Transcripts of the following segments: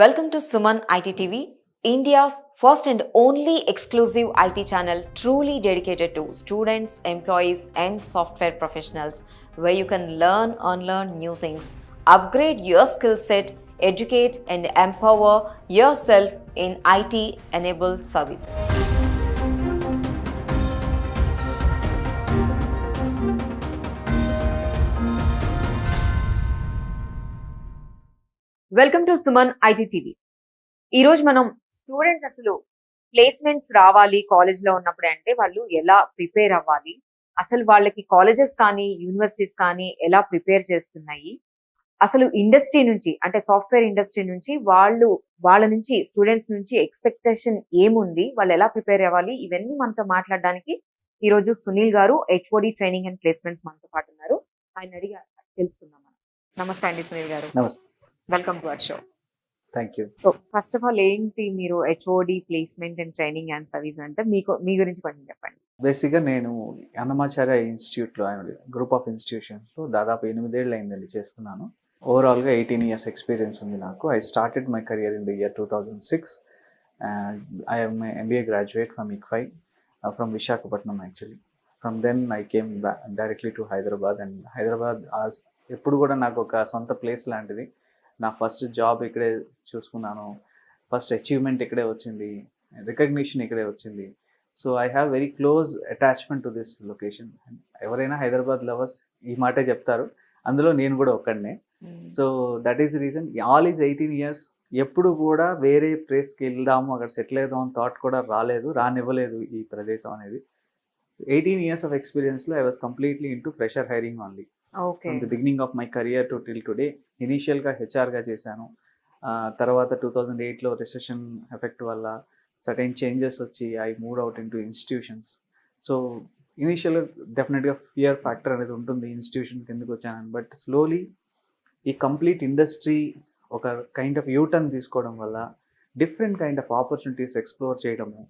Welcome to Suman IT TV, India's first and only exclusive IT channel truly dedicated to students, employees, and software professionals, where you can learn, unlearn new things, upgrade your skill set, educate, and empower yourself in IT enabled services. Welcome to Suman IT TV. ఈ రోజు మనం students అసలు placements రావాలి college లో ఉన్నప్పుడే అంటే వాళ్ళు ఎలా ప్రిపేర్ అవ్వాలి, అసలు వాళ్ళకి కాలేజెస్ కానీ యూనివర్సిటీస్ కానీ ఎలా ప్రిపేర్ చేస్తున్నాయి, అసలు ఇండస్ట్రీ నుంచి అంటే సాఫ్ట్వేర్ ఇండస్ట్రీ నుంచి వాళ్ళ నుంచి స్టూడెంట్స్ నుంచి ఎక్స్పెక్టేషన్ ఏముంది, వాళ్ళు ఎలా ప్రిపేర్ అవ్వాలి, ఇవన్నీ మనతో మాట్లాడడానికి ఈ రోజు సునీల్ గారు హెచ్ఓడి ట్రైనింగ్ అండ్ ప్లేస్మెంట్స్ మనతో పాటు ఉన్నారు. ఆయన అడిగి తెలుసుకుందాం మనం. నమస్తే అండి సునీల్ గారు. నమస్తే. Welcome to our show. Thank you. So first of all ఏంటి మీరు HOD placement and training and service అంటే మీ గురించి కొంచెం చెప్పండి. బేసిక్గా నేను అన్నమాచార్య ఇన్స్టిట్యూట్లో గ్రూప్ ఆఫ్ ఇన్స్టిట్యూషన్స్లో దాదాపు 8 ఏళ్ళు అయిందండి చేస్తున్నాను. ఓవరాల్గా 18 years ఎక్స్పీరియన్స్ ఉంది నాకు. I started my career in the year 2006. I am an MBA graduate from ICFI from Visakhapatnam actually. From then I came back directly to Hyderabad, and Hyderabad ఎప్పుడు కూడా నాకు ఒక సొంత ప్లేస్ లాంటిది. నా ఫస్ట్ జాబ్ ఇక్కడే చూసుకున్నాను, ఫస్ట్ అచీవ్మెంట్ ఇక్కడే వచ్చింది, రికగ్నిషన్ ఇక్కడే వచ్చింది. So I have very close attachment to this location. ఎవరైనా హైదరాబాద్ లవర్స్ ఈ మాటే చెప్తారు, అందులో నేను కూడా ఒక్కడనే. So that is reason all is 18 years. ఎప్పుడు కూడా వేరే ప్లేస్కి వెళ్దాము, అక్కడ సెటిల్ అవుదాం అని థాట్ కూడా రానివ్వలేదు ఈ ప్రదేశం అనేది. 18 years ఆఫ్ ఎక్స్పీరియన్స్లో I was completely into fresher hiring only. From the beginning of my career to till today. ఇనీషియల్గా హెచ్ఆర్గా చేశాను. తర్వాత 2008లో రిసెషన్ ఎఫెక్ట్ వల్ల సర్టెన్ చేంజెస్ వచ్చి I move out into institutions. So ఇనీషియల్గా డెఫినెట్గా ఫియర్ ఫ్యాక్టర్ అనేది ఉంటుంది, ఇన్స్టిట్యూషన్ కిందకి వచ్చాను. బట్ స్లోలీ ఈ కంప్లీట్ ఇండస్ట్రీ ఒక కైండ్ ఆఫ్ యూటర్న్ తీసుకోవడం వల్ల different kind of opportunities explore చేయడము,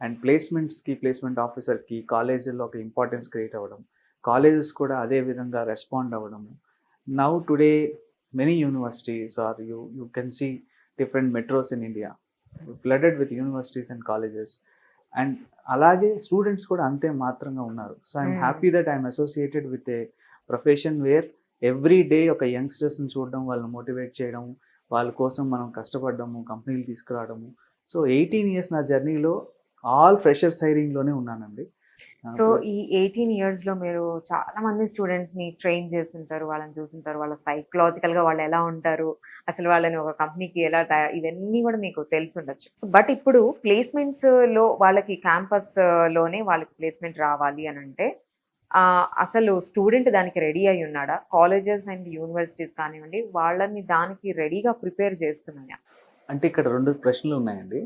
అండ్ ప్లేస్మెంట్ ఆఫీసర్కి కాలేజీల్లో ఒక ఇంపార్టెన్స్ క్రియేట్ అవ్వడం, కాలేజెస్ కూడా అదే విధంగా రెస్పాండ్ అవ్వడము. Now today many universities are you can see different metros in India flooded with universities and colleges. And అలాగే స్టూడెంట్స్ కూడా అంతే మాత్రంగా ఉన్నారు. So I'm happy that I'm associated with a profession where every day ఒక యంగ్స్టర్స్ని చూడడం, వాళ్ళని motivate చేయడం, వాళ్ళ కోసం మనం కష్టపడము, కంపెనీలు తీసుకురావడము. సో 18 years నా జర్నీలో ఆల్ ఫ్రెషర్స్ హైరింగ్లోనే ఉన్నానండి. సో ఈ 18 years లో మీరు చాలా మంది స్టూడెంట్స్ ని ట్రైన్ చేస్తుంటారు, వాళ్ళని చూస్తుంటారు, వాళ్ళ సైకలాజికల్ గా వాళ్ళు ఎలా ఉంటారు, అసలు వాళ్ళని ఒక కంపెనీకి ఎలా ఇవన్నీ కూడా మీకు తెలిసి ఉండొచ్చు. సో బట్ ఇప్పుడు ప్లేస్మెంట్స్ లో వాళ్ళకి క్యాంపస్ లోనే వాళ్ళకి ప్లేస్మెంట్ రావాలి అని అంటే అసలు స్టూడెంట్ దానికి రెడీ అయి ఉన్నాడా? కాలేజెస్ అండ్ యూనివర్సిటీస్ కానివ్వండి వాళ్ళని దానికి రెడీగా ప్రిపేర్ చేస్తున్నాయా? అంటే ఇక్కడ 2 ప్రశ్నలు ఉన్నాయండి.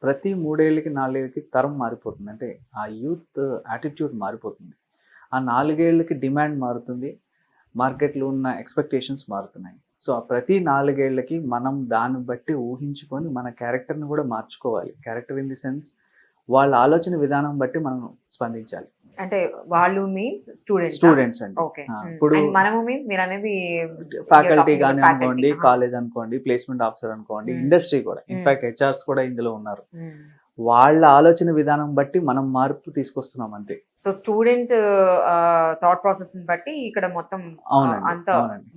ప్రతి 3 ఏళ్ళకి 4 ఏళ్ళకి తరం మారిపోతుంది, అంటే ఆ యూత్ యాటిట్యూడ్ మారిపోతుంది. ఆ 4 ఏళ్ళకి డిమాండ్ మారుతుంది, మార్కెట్లో ఉన్న ఎక్స్పెక్టేషన్స్ మారుతున్నాయి. సో ఆ ప్రతి 4 ఏళ్ళకి మనం దాన్ని బట్టి ఊహించుకొని మన క్యారెక్టర్ని కూడా మార్చుకోవాలి. క్యారెక్టర్ ఇన్ ది సెన్స్ వాళ్ళ ఆలోచన విధానం బట్టి మనం స్పందించాలి. అంటే వాళ్ళు మీన్స్ స్టూడెంట్స్ అండి. ఇప్పుడు మనము మీన్స్ మీరు అనేది ఫ్యాకల్టీ కానీ అనుకోండి, కాలేజ్ అనుకోండి, ప్లేస్మెంట్ ఆఫీసర్ అనుకోండి, ఇండస్ట్రీ కూడా, ఇన్ఫాక్ట్ హెచ్ఆర్స్ కూడా ఇందులో ఉన్నారు. వాళ్ళ ఆలోచన విధానం బట్టి మనం మార్పు తీసుకొస్తున్నాం అంతే. సో స్టూడెంట్ థాట్ ప్రాసెస్ బట్టి ఇక్కడ మొత్తం అంతా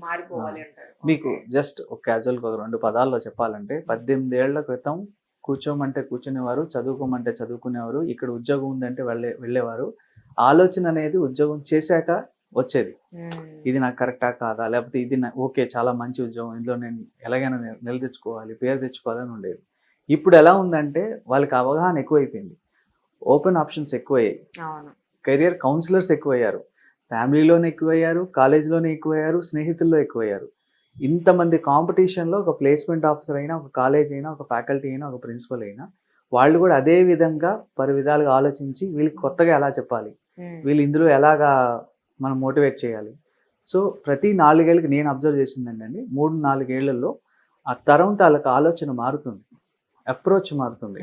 మారిపోవాలి అంటారు. మీకు జస్ట్ ఒక క్యాజువల్ 2 పదాల్లో చెప్పాలంటే 18 ఏళ్ల క్రితం కూర్చోమంటే కూర్చునేవారు, చదువుకోమంటే చదువుకునేవారు, ఇక్కడ ఉద్యోగం ఉందంటే వెళ్ళేవారు. ఆలోచన అనేది ఉద్యోగం చేశాక వచ్చేది. ఇది నాకు కరెక్టా కాదా, లేకపోతే ఇది ఓకే చాలా మంచి ఉద్యోగం, ఇందులో నేను ఎలాగైనా నిలదెచ్చుకోవాలి, పేరు తెచ్చుకోవాలని ఉండేది. ఇప్పుడు ఎలా ఉందంటే వాళ్ళకి అవగాహన ఎక్కువైపోయింది, ఓపెన్ ఆప్షన్స్ ఎక్కువయ్యాయి, కెరియర్ కౌన్సిలర్స్ ఎక్కువయ్యారు, ఫ్యామిలీలోనే ఎక్కువయ్యారు, కాలేజీలోనే ఎక్కువయ్యారు, స్నేహితుల్లో ఎక్కువయ్యారు. ఇంతమంది కాంపిటీషన్లో ఒక ప్లేస్మెంట్ ఆఫీసర్ అయినా, ఒక కాలేజ్ అయినా, ఒక ఫ్యాకల్టీ అయినా, ఒక ప్రిన్సిపల్ అయినా వాళ్ళు కూడా అదే విధంగా పలు విధాలుగా ఆలోచించి వీళ్ళకి కొత్తగా ఎలా చెప్పాలి, వీళ్ళు ఇందులో ఎలాగా మనం మోటివేట్ చేయాలి. సో ప్రతి 4 ఏళ్ళకి నేను అబ్జర్వ్ చేసిందండి, 3-4 ఏళ్లలో ఆ తరం తాలూకు ఆలోచన మారుతుంది, అప్రోచ్ మారుతుంది,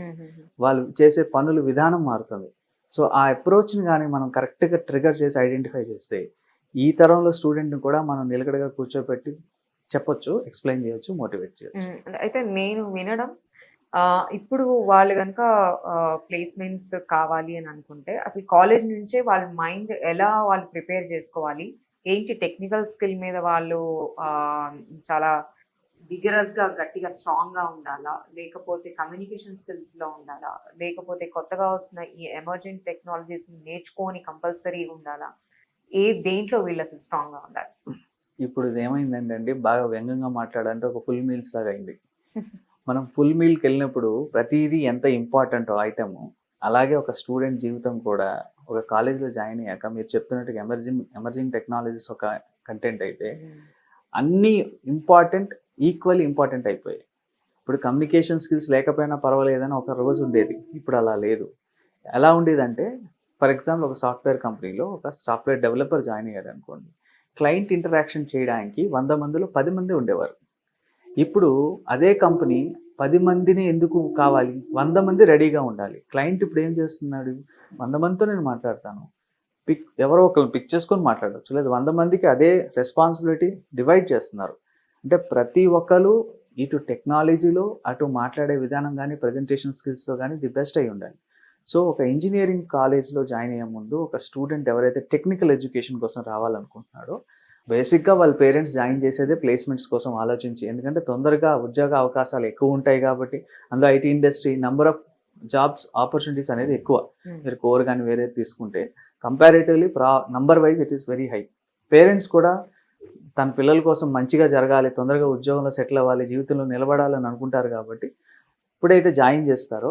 వాళ్ళు చేసే పనుల విధానం మారుతుంది. సో ఆ అప్రోచ్ని కానీ మనం కరెక్ట్గా ట్రిగర్ చేసి ఐడెంటిఫై చేస్తే ఈ తరంలో స్టూడెంట్ని కూడా మనం నిలకడగా కూర్చోబెట్టి చెప్పొచ్చు, ఎక్స్ప్లెయిన్ చేయొచ్చు, మోటివేట్ చేయొచ్చు. అయితే నేను వినడం ఇప్పుడు వాళ్ళు గనుక ప్లేస్‌మెంట్స్ కావాలి అని అనుకుంటే, అసలు కాలేజ్ నుంచే వాళ్ళ మైండ్ ఎలా వాళ్ళు ప్రిపేర్ చేసుకోవాలి? ఏంటి టెక్నికల్ స్కిల్ మీద వాళ్ళు ఆహ్, చాలా విగరస్‌గా, గట్టిగా, స్ట్రాంగ్‌గా ఉండాలా? లేకపోతే కమ్యూనికేషన్ స్కిల్స్‌లో ఉండాలా? లేకపోతే కొత్తగా వస్తున్న ఈ ఎమర్జింగ్ టెక్నాలజీస్‌ని నేర్చుకొని కంపల్సరీ ఉండాలా? దేంట్లో వీళ్ళసలు స్ట్రాంగ్‌గా ఉండాలి? ఇప్పుడు ఇదేమైందంటే అండి, బాగా వ్యంగ్యంగా మాట్లాడాలంటే ఒక ఫుల్ మీల్స్ లాగా అయింది. మనం ఫుల్ మీల్‌కి వెళ్ళినప్పుడు ప్రతీదీ ఎంత ఇంపార్టెంటో ఐటెము, అలాగే ఒక స్టూడెంట్ జీవితం కూడా ఒక కాలేజ్‌లో జాయిన్ అయ్యాక మీరు చెప్తున్నట్టుగా ఎమర్జింగ్ టెక్నాలజీస్ ఒక కంటెంట్ అయితే హ్మ్. అన్నీ ఇంపార్టెంట్, ఈక్వల్లీ ఇంపార్టెంట్ అయిపోయాయి. ఇప్పుడు కమ్యూనికేషన్ స్కిల్స్ లేకపోయినా పర్వాలేదని ఒక రోజు ఉండేది. ఇప్పుడు అలా లేదు. ఎలా ఉండేదంటే, ఫర్ ఎగ్జాంపుల్ ఒక సాఫ్ట్‌వేర్ కంపెనీలో ఒక సాఫ్ట్‌వేర్ డెవలపర్ జాయిన్ అయ్యారనుకోండి. క్లయింట్ ఇంటరాక్షన్ చేయడానికి 100 మందిలో 10 మందే ఉండేవారు. ఇప్పుడు అదే కంపెనీ 10 మందిని ఎందుకు కావాలి? 100 మంది రెడీగా ఉండాలి. క్లయింట్ ఇప్పుడు ఏం చేస్తున్నాడు? 100 మందితో నేను మాట్లాడతాను. ఎవరో ఒకళ్ళని పిక్ చేసుకొని మాట్లాడొచ్చు. లేదా 100 మందికి అదే రెస్పాన్సిబిలిటీ డివైడ్ చేస్తున్నారు. అంటే ప్రతి ఒక్కళ్ళు ఇటు టెక్నాలజీలో, అటు మాట్లాడే విధానం గానీ, ప్రెజెంటేషన్ స్కిల్స్‌లో గానీ ది బెస్ట్ అయ్యి ఉండాలి. సో, ఒక ఇంజినీరింగ్ కాలేజ్‌లో జాయిన్ అయ్యే ముందు ఒక స్టూడెంట్ ఎవరైతే టెక్నికల్ ఎడ్యుకేషన్ కోసం రావాలనుకుంటున్నాడో, బేసిక్‌గా వాళ్ళ పేరెంట్స్ జాయిన్ చేసేదే ప్లేస్‌మెంట్స్ కోసం ఆలోచించి. ఎందుకంటే తొందరగా ఉద్యోగ అవకాశాలు ఎక్కువ ఉంటాయి కాబట్టి, అందులో IT industry number of jobs opportunities అనేది ఎక్కువ. హ్మ్. మీరు కోర్ గానీ వేరేది తీసుకుంటే comparatively number wise it is very high. Parents కూడా తన పిల్లల కోసం మంచిగా జరగాలి, తొందరగా ఉద్యోగంలో సెటిల్ అవ్వాలి, జీవితంలో నిలబడాలని అనుకుంటారు కాబట్టి, ఎప్పుడైతే జాయిన్ చేస్తారో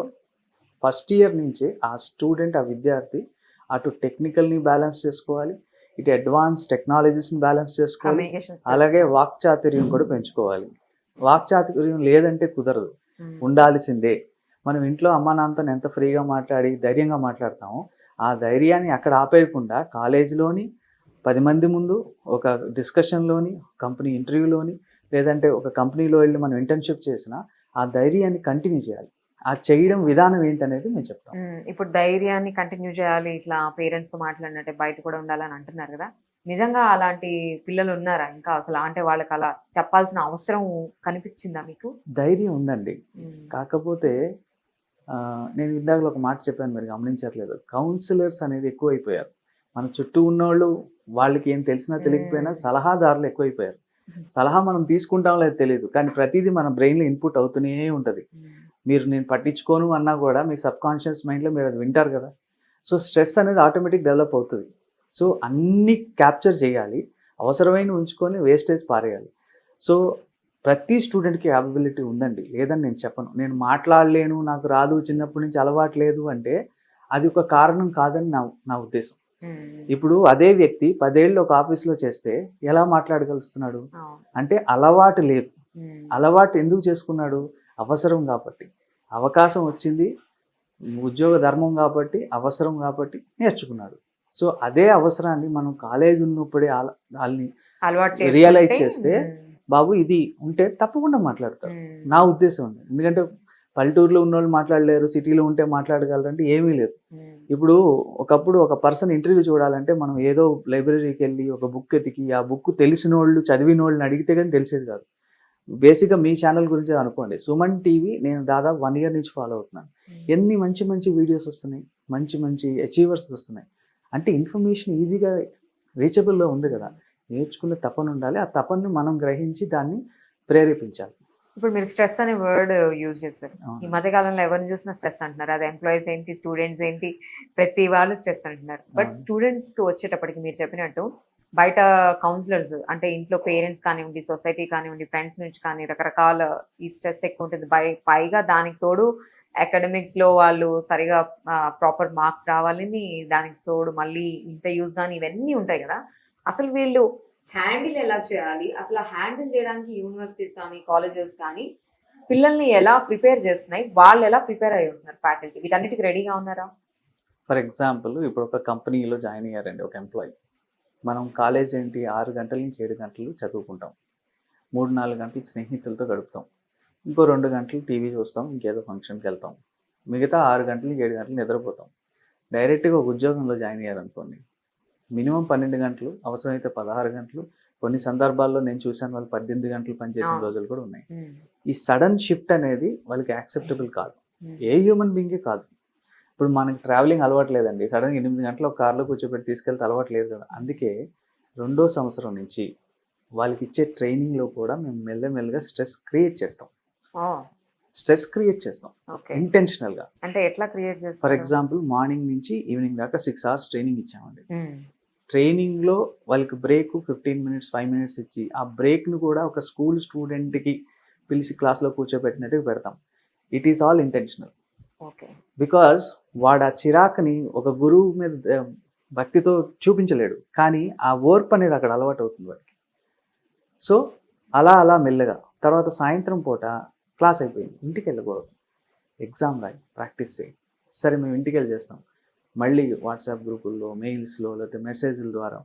ఫస్ట్ ఇయర్ నుంచే ఆ స్టూడెంట్, ఆ విద్యార్థి అటు టెక్నికల్‌ని బ్యాలెన్స్ చేసుకోవాలి, ఇటు అడ్వాన్స్ టెక్నాలజీస్‌ని బ్యాలెన్స్ చేసుకోవాలి, కమ్యూనికేషన్ స్కిల్స్. అలాగే వాక్చాతుర్యం కూడా పెంచుకోవాలి. వాక్చాతుర్యం లేదంటే కుదరదు, హ్మ్. ఉండాల్సిందే. మనం ఇంట్లో అమ్మా నాన్నతో ఎంత ఫ్రీగా మాట్లాడి, ధైర్యంగా మాట్లాడతామో, ఆ ధైర్యాన్ని అక్కడ ఆపేయకుండా కాలేజీలోని 10 మంది ముందు, ఒక డిస్కషన్‌లోని, కంపెనీ ఇంటర్వ్యూలోని, లేదంటే ఒక కంపెనీలో వెళ్లి మనం ఇంటర్న్‌షిప్ చేసినా, ఆ ధైర్యాన్ని కంటిన్యూ చేయాలి. ఆ చేయడం విధానం ఏంటనేది మేము చెప్తాం. ఇప్పుడు ధైర్యాన్ని కంటిన్యూ చేయాలి. ఇట్లా పేరెంట్స్‌తో మాట్లాడినట్టే బయట కూడా ఉండాలని అంటున్నారు గదా! నిజంగా అలాంటి పిల్లలు ఉన్నారా ఇంకా అసలు? అంటే వాళ్ళకలా చెప్పాల్సిన అవసరం కనిపిచ్చిందా మీకు? ధైర్యం ఉందండి. హ్మ్. కాకపోతే నేను ఇందాకల ఒక మాట చెప్పాను, మీరు గమనించట్లేదు. కౌన్సిలర్స్ అనేది ఎక్కువైపోయారు. మన చుట్టూ ఉన్నోళ్ళు, వాళ్ళకి ఏం తెలిసినా తెలియకపోయినా హ్మ్. సలహాదారులు ఎక్కువైపోయారు. సలహా మనం తీసుకుంటామో లేదో తెలీదు. కానీ ప్రతీదీ మన బ్రెయిన్‌లో ఇన్‌పుట్ అవుతూనే ఉంటది. హ్మ్. మీరు నేను పట్టించుకోను అన్నా కూడా మీ సబ్‌కాన్షియస్ మైండ్‌లో మీరు అది వింటారు కదా! సో, స్ట్రెస్ అనేది ఆటోమేటిక్ డెవలప్ అవుతది. సో, అన్నీ క్యాప్చర్ చేయాలి. అవసరమైనవి ఉంచుకొని వేస్టేజ్ పారేయాలి. సో, ప్రతి స్టూడెంట్‌కి క్యాపబిలిటీ ఉందండి. లేదని నేను చెప్పను. నేను మాట్లాడలేను, నాకు రాదు, చిన్నప్పటి నుంచి అలవాటు లేదు అంటే, అది ఒక కారణం కాదని నా నా ఉద్దేశం. హ్మ్. ఇప్పుడు అదే వ్యక్తి 10 ఏళ్ళు ఒక ఆఫీస్‌లో చేస్తే ఎలా మాట్లాడగలుగుతున్నాడు? అవును. అంటే అలవాటు లేదు. హ్మ్. అలవాటు ఎందుకు చేసుకున్నాడు? అవసరం కాబట్టి. అవకాశం వచ్చింది, ఉద్యోగ ధర్మం కాబట్టి, అవసరం కాబట్టి నేర్చుకున్నాడు. సో, అదే అవసరాన్ని మనం కాలేజ్ ఉన్నప్పుడే ఆళ్ళని అలవాటు రియలైజ్ చేసుకుంటే చేస్తే, బాబు ఇది ఉంటే తప్పకుండా మాట్లాడతారు. హ్మ్. నా ఉద్దేశం అది. ఎందుకంటే పల్లెటూరులో ఉన్నోళ్ళు మాట్లాడలేరు, సిటీలో ఉంటే మాట్లాడగలరంటే ఏమీ లేదు. హ్మ్. ఇప్పుడు ఒకప్పుడు ఒక పర్సన్ ఇంటర్వ్యూ చూడాలంటే మనం ఏదో లైబ్రరీకెళ్ళి ఒక బుక్ ఎతికి, ఆ బుక్ తెలిసినోళ్ళు, చదివినోళ్ళని అడిగితే గాని తెలిసేది కాదు. బేసిక్‌గా మీ ఛానల్ గురించే అనుకోండి. సుమన్ టీవీ నేను దాదాపు 1 ఇయర్ నుంచి ఫాలో అవుతున్నాను. హ్మ్. ఎన్ని మంచి మంచి వీడియోస్ వస్తున్నాయి. మంచి మంచి అచీవర్స్ వస్తున్నాయి. అంటే ఇన్ఫర్మేషన్ ఈజీగా రీచబుల్‌లో ఉంది కదా! నేర్చుకునే తపన ఉండాలి. ఆ తపనని మనం గ్రహించి దాన్ని ప్రేరేపించాలి. ఇప్పుడు మీరు స్ట్రెస్ అనే వర్డ్ యూజ్ చేశారు. ఈ అవును. మధ్య కాలంలో ఎవరిని చూసినా స్ట్రెస్ అంటున్నారు. అది ఎంప్లాయీస్ ఏంటి, స్టూడెంట్స్ ఏంటి, ప్రతి వాళ్ళు స్ట్రెస్ అంటున్నారు. బట్ అవును. స్టూడెంట్స్‌కి వచ్చేటప్పటికి మీరు చెప్పినట్టు బయట కౌన్సిలర్స్ అంటే ఇంట్లో పేరెంట్స్ కానివ్వండి, సొసైటీ కానివ్వండి, ఫ్రెండ్స్ నుంచి కానీ రకరకాల ఈ స్ట్రెస్ ఎక్కువ ఉంటుంది. పైగా దానికి తోడు అకాడమిక్స్‌లో వాళ్ళు సరిగా ప్రాపర్ మార్క్స్ రావాలని, దానికి తోడు మళ్ళీ ఇంటర్‌వ్యూస్ గాని ఇవన్నీ ఉంటాయి కదా! అసలు వీళ్ళు హ్యాండిల్ ఎలా చేయాలి? అసలు ఆ హ్యాండిల్ చేయడానికి యూనివర్సిటీస్ కానీ, కాలేజెస్ కానీ పిల్లల్ని ఎలా ప్రిపేర్ చేస్తున్నాయి? వాళ్ళెలా ప్రిపేర్ అయ్యి ఉంటున్నారు ఫ్యాకల్టీ? వీటన్నిటికి రెడీగా ఉన్నారా? ఫర్ ఎగ్జాంపుల్ ఇప్పుడు ఒక కంపెనీలో జాయిన్ అయ్యారండి ఒక ఎంప్లాయీ. మనం కాలేజ్ ఏంటి 6 గంటల నుంచి 7 గంటలు చదువుకుంటాం. 3, 4 గంటలు స్నేహితులతో గడుపుతాం. ఇంకో 2 గంటలు టీవీ చూస్తాం. ఇంకేదో ఫంక్షన్‌కెళ్తాం. మిగతా 6 గంటలు, 7 గంటలు నిద్రపోతాం. డైరెక్ట్‌గా ఒక ఉద్యోగంలో జాయిన్ అయ్యారనుకోండి. మినిమమ్ 12 గంటలు, అవసరమైతే 16 గంటలు, కొన్ని సందర్భాల్లో నేను చూశాను వాళ్ళు 18 గంటలు పనిచేసిన అవును. రోజులు కూడా ఉన్నాయి. ఉమ్, ఈ సడన్ షిఫ్ట్ అనేది వాళ్ళకి యాక్సెప్టబుల్ కాదు. ఉమ్, ఏ హ్యూమన్ బీయింగే కాదు. ఇప్పుడు మనకి ట్రావెలింగ్ అలవాటు లేదండి. సడన్గా 8 గంటలు ఒక కార్లో కూర్చోబెట్టి తీసుకెళ్తే అలవాటు లేదు కదా. అందుకే 2వ సంవత్సరం నుంచి వాళ్ళకి ఇచ్చే ట్రైనింగ్లో కూడా మేము మెల్లమెల్లగా స్ట్రెస్ క్రియేట్ చేస్తాం. ఓ, స్ట్రెస్ క్రియేట్ చేస్తాం ఓకే. ఇంటెన్షనల్గా. అంటే ఎట్లా క్రియేట్ ఫర్ చేస్తారు? ఎగ్జాంపుల్ మార్నింగ్ నుంచి ఈవినింగ్ దాకా 6 hours ట్రైనింగ్ ఇచ్చామండి. ఉమ్, ట్రైనింగ్లో వాళ్ళకి బ్రేక్ 15 minutes 5 minutes ఇచ్చి ఆ బ్రేక్ను కూడా ఒక స్కూల్ స్టూడెంట్కి పిలిచి క్లాస్లో కూర్చోబెట్టినట్టు పెడతాం. It is all intentional. Okay. Because వాడు ఆ చిరాకుని ఒక గురువు మీద భక్తితో చూపించలేడు, కానీ ఆ ఓర్పు అనేది అక్కడ అలవాటు అవుతుంది వాడికి. సో అలా అలా మెల్లగా తర్వాత సాయంత్రం పూట క్లాస్ అయిపోయింది, ఇంటికి వెళ్ళకూడదు, ఎగ్జామ్ రాయి, ప్రాక్టీస్ చేయి. సరే మేము ఇంటికి వెళ్ళి చేస్తాం. మళ్ళీ వాట్సాప్ గ్రూపుల్లో, మెయిల్స్లో, లేకపోతే మెసేజ్ల ద్వారా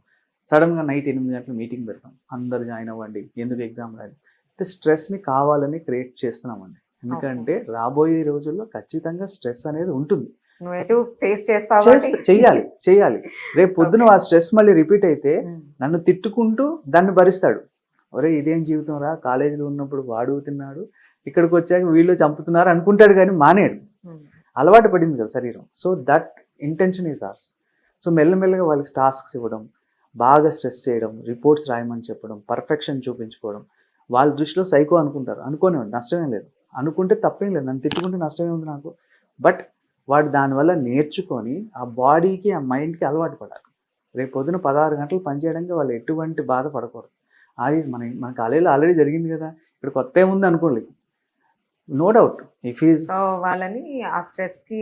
సడన్గా నైట్ 8 గంటలు మీటింగ్ పెడతాం. అందరు జాయిన్ అవ్వండి, ఎందుకు ఎగ్జామ్ రాయాలి అంటే స్ట్రెస్ని కావాలని క్రియేట్ చేస్తున్నామండి. ఎందుకంటే రాబోయే రోజుల్లో ఖచ్చితంగా స్ట్రెస్ అనేది ఉంటుంది. నువ్వు ఎటు ఫేస్ చేస్తావు? చెయ్యాలి. రేపు పొద్దున ఆ స్ట్రెస్ మళ్ళీ రిపీట్ అయితే నన్ను తిట్టుకుంటూ దాన్ని భరిస్తాడు. ఒరే ఇదేం జీవితం రా, కాలేజీలో ఉన్నప్పుడు వాడు తిన్నాడు, ఇక్కడికి వచ్చాక వీళ్ళు చంపుతున్నారు అనుకుంటాడు, కానీ మానేడు. అలవాటు పడింది కదా శరీరం. So that intention is ours. So మెల్లమెల్లగా వాళ్ళకి టాస్క్స్ ఇవ్వడం, బాగా స్ట్రెస్ చేయడం, రిపోర్ట్స్ రాయమని చెప్పడం, పర్ఫెక్షన్ చూపించుకోవడం. వాళ్ళ దృష్టిలో సైకో అనుకుంటారు, అనుకోనివ్వండి, నష్టమేం లేదు. అనుకుంటే తప్పేం లేదు, నన్ను తిట్టుకుంటే నష్టమే ఉంది నాకు. బట్ వాడు దానివల్ల నేర్చుకొని ఆ బాడీకి ఆ మైండ్కి అలవాటు పడాలి. రేపు పొద్దున 16 గంటలు పనిచేయడానికి వాళ్ళు ఎటువంటి బాధ పడకూడదు. అది మన కాలేజీలో ఆల్రెడీ జరిగింది కదా, ఇక్కడ కొత్త ఏముంది అనుకోలేదు. No doubt if is so వాళ్ళని ఆ స్ట్రెస్ కి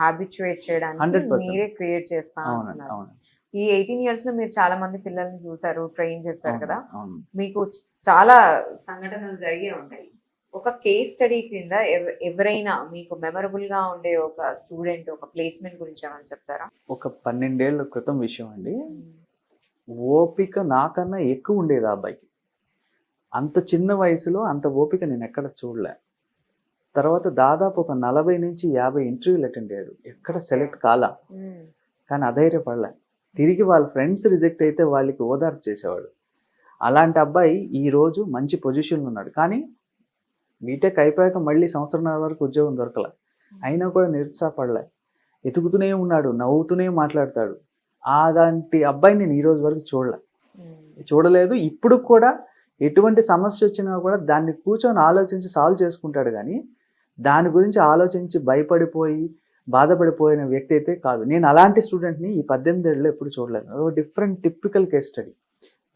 హాబిచువేట్ చేయడానికి 100% మీరే క్రియేట్ చేస్తా అవునండి. ఉంటున్నారు. అవును ఈ 18 years లో మీరు చాలా మంది పిల్లల్ని చూసారు, ట్రైన్ చేశారు కదా, అవును. మీకు చాలా సంఘటనలు జరిగే ఉంటాయి. ఒక కేస్ స్టడీ క్రింద ఎవరైనా మీకు మెమరబుల్ గా ఉండే ఒక స్టూడెంట్, ఒక ప్లేస్మెంట్ గురించి ఏమైనా చెప్తారా? ఒక 12 ఏళ్ల క్రితం విషయం అండి. ఓపిక నాకన్నా ఎక్కువ ఉండేది ఆ అబ్బాయికి. అంత చిన్న వయసులో అంత ఓపిక నేను ఎక్కడ చూడలే. తర్వాత దాదాపు ఒక 40 నుంచి 50 ఇంటర్వ్యూలు అటెండ్ అయ్యాడు, ఎక్కడ సెలెక్ట్ కాలా. కానీ అధైర్యపడలే. తిరిగి వాళ్ళ ఫ్రెండ్స్ రిజెక్ట్ అయితే వాళ్ళకి ఓదార్పు చేసేవాడు. అలాంటి అబ్బాయి ఈరోజు మంచి పొజిషన్లో ఉన్నాడు. కానీ బీటెక్ అయిపోయాక మళ్ళీ సంవత్సరంన్నర వరకు ఉద్యోగం దొరకలే. అయినా కూడా నిరుత్సాహపడలే, ఎతుకుతూనే ఉన్నాడు, నవ్వుతూనే మాట్లాడతాడు. అలాంటి అబ్బాయిని నేను ఈరోజు వరకు చూడలేదు. ఇప్పుడు కూడా ఎటువంటి సమస్య వచ్చినా కూడా దాన్ని కూర్చొని ఆలోచించి సాల్వ్ చేసుకుంటాడు, కానీ దాని గురించి ఆలోచించి భయపడిపోయి బాధపడిపోయిన వ్యక్తి అయితే కాదు. నేను అలాంటి స్టూడెంట్ని ఈ 18 ఏళ్ళలో ఎప్పుడు చూడలేదు. Different typical case study.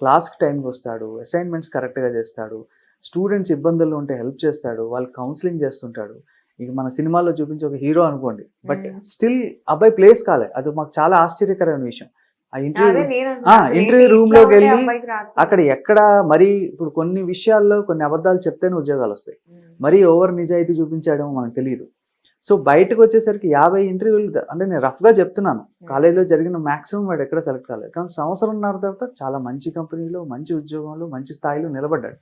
క్లాస్కి టైంకి వస్తాడు, అసైన్మెంట్స్ కరెక్ట్గా చేస్తాడు, స్టూడెంట్స్ ఇబ్బందుల్లో ఉంటే హెల్ప్ చేస్తాడు, వాళ్ళకి కౌన్సిలింగ్ చేస్తుంటాడు. ఇక మన సినిమాలో చూపించే ఒక హీరో అనుకోండి, బట్ స్టిల్ అబ్బాయి ప్లేస్ కాలే. అది మాకు చాలా ఆశ్చర్యకరమైన విషయం. ఆ ఇంటర్వ్యూ రూమ్లోకి వెళ్ళి అక్కడ ఎక్కడ మరి ఇప్పుడు కొన్ని విషయాల్లో కొన్ని అబద్ధాలు చెప్తేనే ఉద్యోగాలు వస్తాయి. మరీ ఓవర్ నిజాయితీ చూపించాడేమో మనకు తెలియదు. సో బయటకు వచ్చేసరికి 50 ఇంటర్వ్యూలు, అంటే నేను రఫ్గా చెప్తున్నాను, కాలేజీలో జరిగిన మాక్సిమం వాడు ఎక్కడ సెలెక్ట్ కాలేదు. కానీ సంవత్సరంన్నర తర్వాత చాలా మంచి కంపెనీలో, మంచి ఉద్యోగంలో, మంచి స్థాయిలో నిలబడ్డాడు.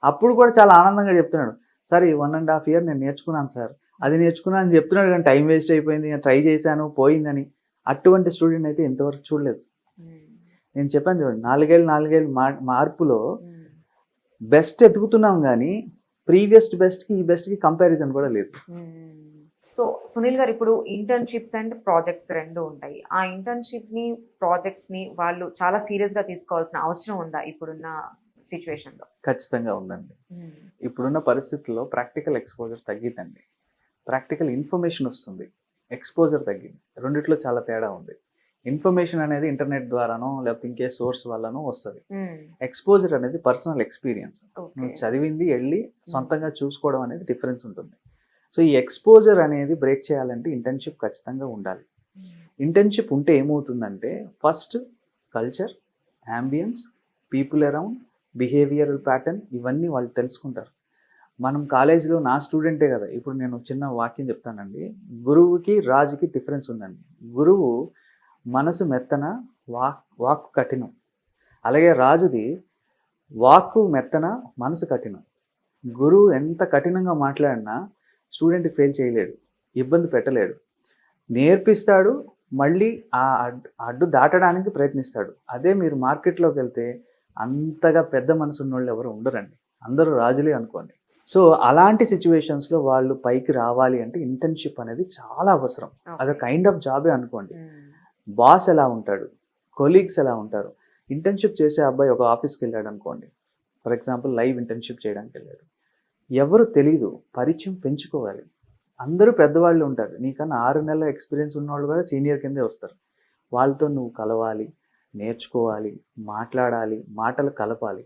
అప్పుడు కూడా చాలా ఆనందంగా చెప్తున్నాడు, సార్ ఈ 1.5 year నేను నేర్చుకున్నాను సార్, అది నేర్చుకున్నాను అని చెప్తున్నాడు. కానీ టైం వేస్ట్ అయిపోయింది, నేను ట్రై చేశాను పోయిందని. అటువంటి స్టూడెంట్ అయితే ఇంతవరకు చూడలేదు. నేను చెప్పాను చూడండి, 4 ఏళ్ళు మార్పులో బెస్ట్ ఎదుగుతున్నాం, కానీ ప్రీవియస్ బెస్ట్కి ఈ బెస్ట్కి కంపారిజన్ కూడా లేదు. సో సునీల్ గారు, ఇప్పుడు ఇంటర్న్షిప్స్ అండ్ ప్రాజెక్ట్స్ రెండు ఉంటాయి. ఆ ఇంటర్న్షిప్ ని, ప్రాజెక్ట్స్ ని వాళ్ళు చాలా సీరియస్ గా తీసుకోవాల్సిన అవసరం ఉందా ఇప్పుడున్న సిచ్యువేషన్ లో? ఖచ్చితంగా ఉందండి. ఇప్పుడున్న పరిస్థితుల్లో ప్రాక్టికల్ ఎక్స్పోజర్ తగ్గిద్దండి, ప్రాక్టికల్ ఇన్ఫర్మేషన్ వస్తుంది, ఎక్స్పోజర్ తగ్గింది. రెండిట్లో చాలా తేడా ఉంది. ఇన్ఫర్మేషన్ అనేది ఇంటర్నెట్ ద్వారానో లేకపోతే ఇంకే సోర్స్ వల్లనో వస్తుంది. ఎక్స్పోజర్ అనేది పర్సనల్ ఎక్స్పీరియన్స్, నువ్వు చదివింది వెళ్ళి సొంతంగా చూసుకోవడం అనేది డిఫరెన్స్ ఉంటుంది. సో ఈ ఎక్స్పోజర్ అనేది బ్రేక్ చేయాలంటే ఇంటర్న్షిప్ ఖచ్చితంగా ఉండాలి. ఇంటర్న్షిప్ ఉంటే ఏమవుతుందంటే first culture, ambience, people around, behavioural pattern, ఇవన్నీ వాళ్ళు తెలుసుకుంటారు. మనం కాలేజీలో నా స్టూడెంటే కదా, ఇప్పుడు నేను చిన్న వాక్యం చెప్తానండి. గురువుకి రాజుకి డిఫరెన్స్ ఉందండి. గురువు మనసు మెత్తన, వాక్కు కఠినం. అలాగే రాజుది వాక్కు మెత్తన, మనసు కఠినం. గురువు ఎంత కఠినంగా మాట్లాడినా స్టూడెంట్కి ఫెయిల్ చేయలేడు, ఇబ్బంది పెట్టలేడు, నేర్పిస్తాడు, మళ్ళీ ఆ అడ్డు దాటడానికి ప్రయత్నిస్తాడు. అదే మీరు మార్కెట్లోకి వెళ్తే అంతగా పెద్ద మనసు ఉన్నోళ్ళు ఎవరు ఉండరండి, అందరూ రాజులే అనుకోండి. సో అలాంటి సిచ్యువేషన్స్లో వాళ్ళు పైకి రావాలి అంటే ఇంటర్న్షిప్ అనేది చాలా అవసరం. అదొక కైండ్ ఆఫ్ జాబే అనుకోండి. బాస్ ఎలా ఉంటాడు, కొలీగ్స్ ఎలా ఉంటారు. ఇంటర్న్షిప్ చేసే అబ్బాయి ఒక ఆఫీస్కి వెళ్ళాడు అనుకోండి, ఫర్ ఎగ్జాంపుల్ లైవ్ ఇంటర్న్షిప్ చేయడానికి వెళ్ళాడు, ఎవరు తెలీదు, పరిచయం పెంచుకోవాలి. అందరూ పెద్దవాళ్ళు ఉంటారు, నీకన్నా 6 నెలల ఎక్స్పీరియన్స్ ఉన్నవాళ్ళు కూడా సీనియర్ కిందే వస్తారు. వాళ్ళతో నువ్వు కలవాలి, నేర్చుకోవాలి, మాట్లాడాలి, మాటలు కలపాలి,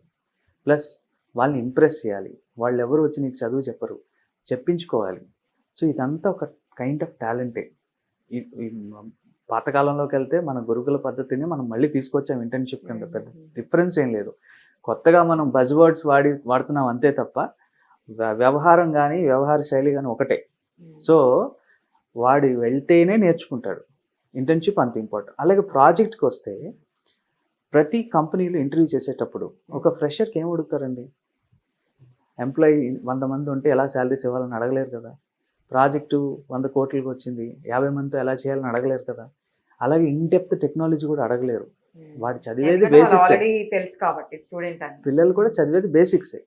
ప్లస్ వాళ్ళని ఇంప్రెస్ చేయాలి. వాళ్ళు ఎవరు వచ్చి నీకు చదువు చెప్పరు, చెప్పించుకోవాలి. సో ఇదంతా ఒక కైండ్ ఆఫ్ టాలెంటే. ఈ పాతకాలంలోకి వెళ్తే మన గురుకుల పద్ధతిని మనం మళ్ళీ తీసుకొచ్చాం ఇంటర్న్షిప్ కింద, పెద్ద డిఫరెన్స్ ఏం లేదు. కొత్తగా మనం బజ్ వర్డ్స్ వాడుతున్నాం అంతే తప్ప వ్యవహారం కానీ వ్యవహార శైలి కానీ ఒకటే. సో వాడు వెళ్తేనే నేర్చుకుంటాడు. ఇంటర్న్షిప్ అంత ఇంపార్టెంట్. అలాగే ప్రాజెక్ట్కి వస్తే ప్రతి కంపెనీలో ఇంటర్వ్యూ చేసేటప్పుడు ఒక ఫ్రెషర్కి ఏం అడుగుతారండి? ఎంప్లాయీ 100 మంది ఉంటే ఎలా శాలరీస్ ఇవ్వాలని అడగలేరు కదా. ప్రాజెక్టు 100 కోట్లకి వచ్చింది, 50 మందితో ఎలా చేయాలని అడగలేరు కదా. అలాగే ఇన్డెప్త్ టెక్నాలజీ కూడా అడగలేరు. వాడు చదివేది బేసిక్స్. తెలుసు కాబట్టి స్టూడెంట్ అని పిల్లలు కూడా చదివేది బేసిక్సే.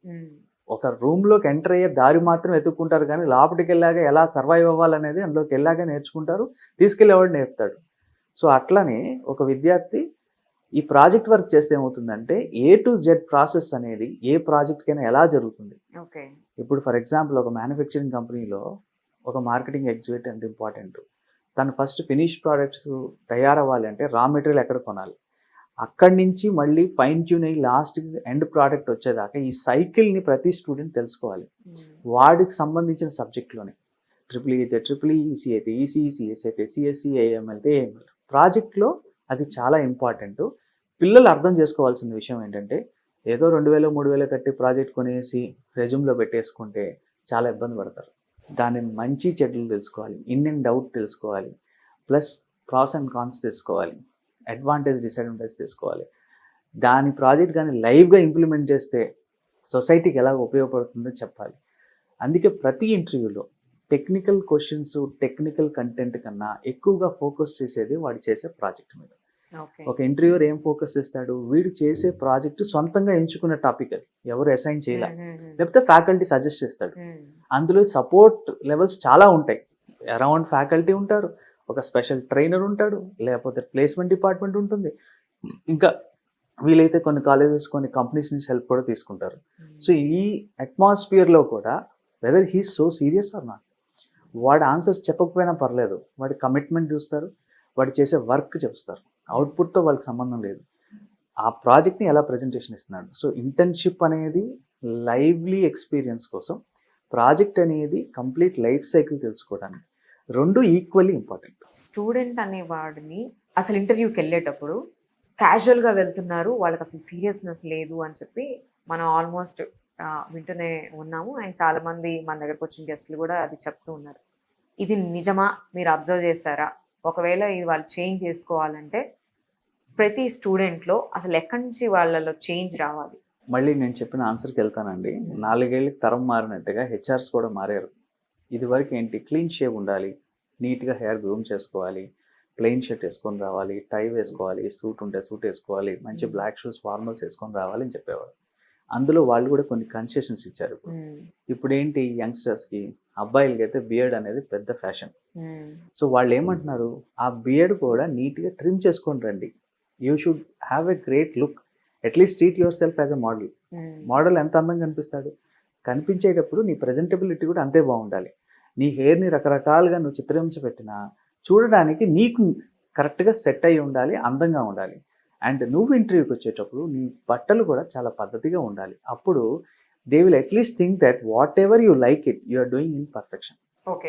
ఒక రూమ్లోకి ఎంటర్ అయ్యే దారి మాత్రం ఎత్తుక్కుంటారు, కానీ లోపలికి వెళ్ళాక ఎలా సర్వైవ్ అవ్వాలనేది అందులోకి వెళ్ళాక నేర్చుకుంటారు, తీసుకెళ్ళేవాడు నేర్పుతాడు. సో అట్లనే ఒక విద్యార్థి ఈ ప్రాజెక్ట్ వర్క్ చేస్తే ఏమవుతుందంటే A to Z ప్రాసెస్ అనేది ఏ ప్రాజెక్ట్కైనా ఎలా జరుగుతుంది. ఇప్పుడు ఫర్ ఎగ్జాంపుల్ ఒక మ్యానుఫ్యాక్చరింగ్ కంపెనీలో ఒక మార్కెటింగ్ ఎగ్జిక్యూటివ్ ఎంత ఇంపార్టెంట్. తను ఫస్ట్ ఫినిష్ ప్రోడక్ట్స్ తయారవ్వాలి అంటే రా మెటీరియల్ ఎక్కడ కొనాలి, అక్కడి నుంచి మళ్ళీ ఫైన్ ట్యూన్ అయ్యి లాస్ట్ ఎండ్ ప్రోడక్ట్ వచ్చేదాకా ఈ సైకిల్ని ప్రతి స్టూడెంట్ తెలుసుకోవాలి. వాడికి సంబంధించిన సబ్జెక్ట్లోనే ట్రిపుల్ అయితే ట్రిపుల్ ఈసీ అయితే ఈసీ, సిఎస్ అయితే సిఎస్సి, ఏఎంఎల్ అయితే ఏఎంఎల్. ప్రాజెక్ట్లో అది చాలా ఇంపార్టెంట్. పిల్లలు అర్థం చేసుకోవాల్సిన విషయం ఏంటంటే ఏదో 2000 3000 కట్టి ప్రాజెక్ట్ కొనేసి రెజ్యూమ్లో పెట్టేసుకుంటే చాలా ఇబ్బంది పడతారు. దాని మంచి చెడ్డలు తెలుసుకోవాలి, ఇన్ అండ్ అవుట్ తెలుసుకోవాలి, ప్లస్ ప్రాస్ అండ్ కాన్స్ తెలుసుకోవాలి, అడ్వాంటేజ్ డిసడ్వాంటేజ్ తెలుసుకోవాలి. దాని ప్రాజెక్ట్ కానీ లైవ్గా ఇంప్లిమెంట్ చేస్తే సొసైటీకి ఎలా ఉపయోగపడుతుందో చెప్పాలి. అందుకే ప్రతి ఇంటర్వ్యూలో టెక్నికల్ క్వశ్చన్స్, టెక్నికల్ కంటెంట్ కన్నా ఎక్కువగా ఫోకస్ చేసేది వాడు చేసే ప్రాజెక్ట్ మీద. ఒక ఇంటర్వ్యూర్ ఏం ఫోకస్ చేస్తాడు, వీడు చేసే ప్రాజెక్ట్ సొంతంగా ఎంచుకున్న టాపిక్, అది ఎవరు అసైన్ చేయాలి, లేకపోతే ఫ్యాకల్టీ సజెస్ట్ చేస్తాడు. అందులో సపోర్ట్ లెవెల్స్ చాలా ఉంటాయి. అరౌండ్ ఫ్యాకల్టీ ఉంటారు, ఒక స్పెషల్ ట్రైనర్ ఉంటాడు, లేకపోతే ప్లేస్మెంట్ డిపార్ట్మెంట్ ఉంటుంది, ఇంకా వీలైతే కొన్ని కాలేజెస్ కొన్ని కంపెనీస్ నుంచి హెల్ప్ కూడా తీసుకుంటారు. సో ఈ అట్మాస్ఫియర్లో కూడా whether he so serious or not, వాడు ఆన్సర్స్ చెప్పకపోయినా పర్లేదు, వాడి కమిట్మెంట్ చూస్తారు, వాడు చేసే వర్క్ చూస్తారు. అవుట్పుట్తో వాళ్ళకి సంబంధం లేదు, ఆ ప్రాజెక్ట్ని ఎలా ప్రజెంటేషన్ ఇస్తున్నాడు. సో ఇంటర్న్షిప్ అనేది లైవ్లీ ఎక్స్పీరియన్స్ కోసం, ప్రాజెక్ట్ అనేది కంప్లీట్ లైఫ్ సైకిల్ తెలుసుకోవడానికి, రెండు ఈక్వల్లీ ఇంపార్టెంట్. స్టూడెంట్ అనే వాడిని అసలు ఇంటర్వ్యూకి వెళ్ళేటప్పుడు క్యాజువల్గా వెళ్తున్నారు, వాళ్ళకి అసలు సీరియస్నెస్ లేదు అని చెప్పి మనం ఆల్మోస్ట్ వింటూనే ఉన్నాము. అండ్ చాలా మంది మన దగ్గరకు వచ్చిన గెస్ట్లు కూడా అది చెప్తూ ఉన్నారు. ఇది నిజమా, మీరు అబ్జర్వ్ చేశారా? ఒకవేళ ఇది వాళ్ళు చేంజ్ చేసుకోవాలంటే ప్రతి స్టూడెంట్లో అసలు ఎక్కడి నుంచి వాళ్ళలో చేంజ్ రావాలి? మళ్ళీ నేను చెప్పిన ఆన్సర్కి వెళ్తానండి. 4 ఏళ్ళకి తరం మారినట్టుగా హెచ్ఆర్స్ కూడా మారారు. ఇదివరకు ఏంటి, క్లీన్ షేవ్ ఉండాలి, నీట్గా హెయిర్ గ్రూమ్ చేసుకోవాలి, ప్లెయిన్ షర్ట్ వేసుకొని రావాలి, టై వేసుకోవాలి, సూట్ ఉంటే సూట్ వేసుకోవాలి, మంచి బ్లాక్ షూస్ ఫార్మల్స్ వేసుకొని రావాలి అని చెప్పేవారు. అందులో వాళ్ళు కూడా కొన్ని కన్సెషన్స్ ఇచ్చారు. ఇప్పుడు ఏంటి, యంగ్స్టర్స్కి అబ్బాయిలకి అయితే బియర్డ్ అనేది పెద్ద ఫ్యాషన్. సో వాళ్ళు ఏమంటున్నారు, ఆ బియర్డ్ కూడా నీట్గా ట్రిమ్ చేసుకొని రండి, you should have a great look, at least treat your self as a model. Model ఎంత అందంగా కనిపిస్తాడు, కనిపించేటప్పుడు నీ ప్రజెంటబిలిటీ కూడా అంతే బాగుండాలి. నీ హెయిర్ని రకరకాలుగా నువ్వు చిత్రహింస పెట్టినా చూడడానికి నీకు కరెక్ట్గా సెట్ అయి ఉండాలి, అందంగా ఉండాలి. అండ్ నువ్వు ఇంటర్వ్యూకి వచ్చేటప్పుడు నీ బట్టలు కూడా చాలా పద్ధతిగా ఉండాలి. అప్పుడు they will at least think that whatever you like it, you are doing in perfection.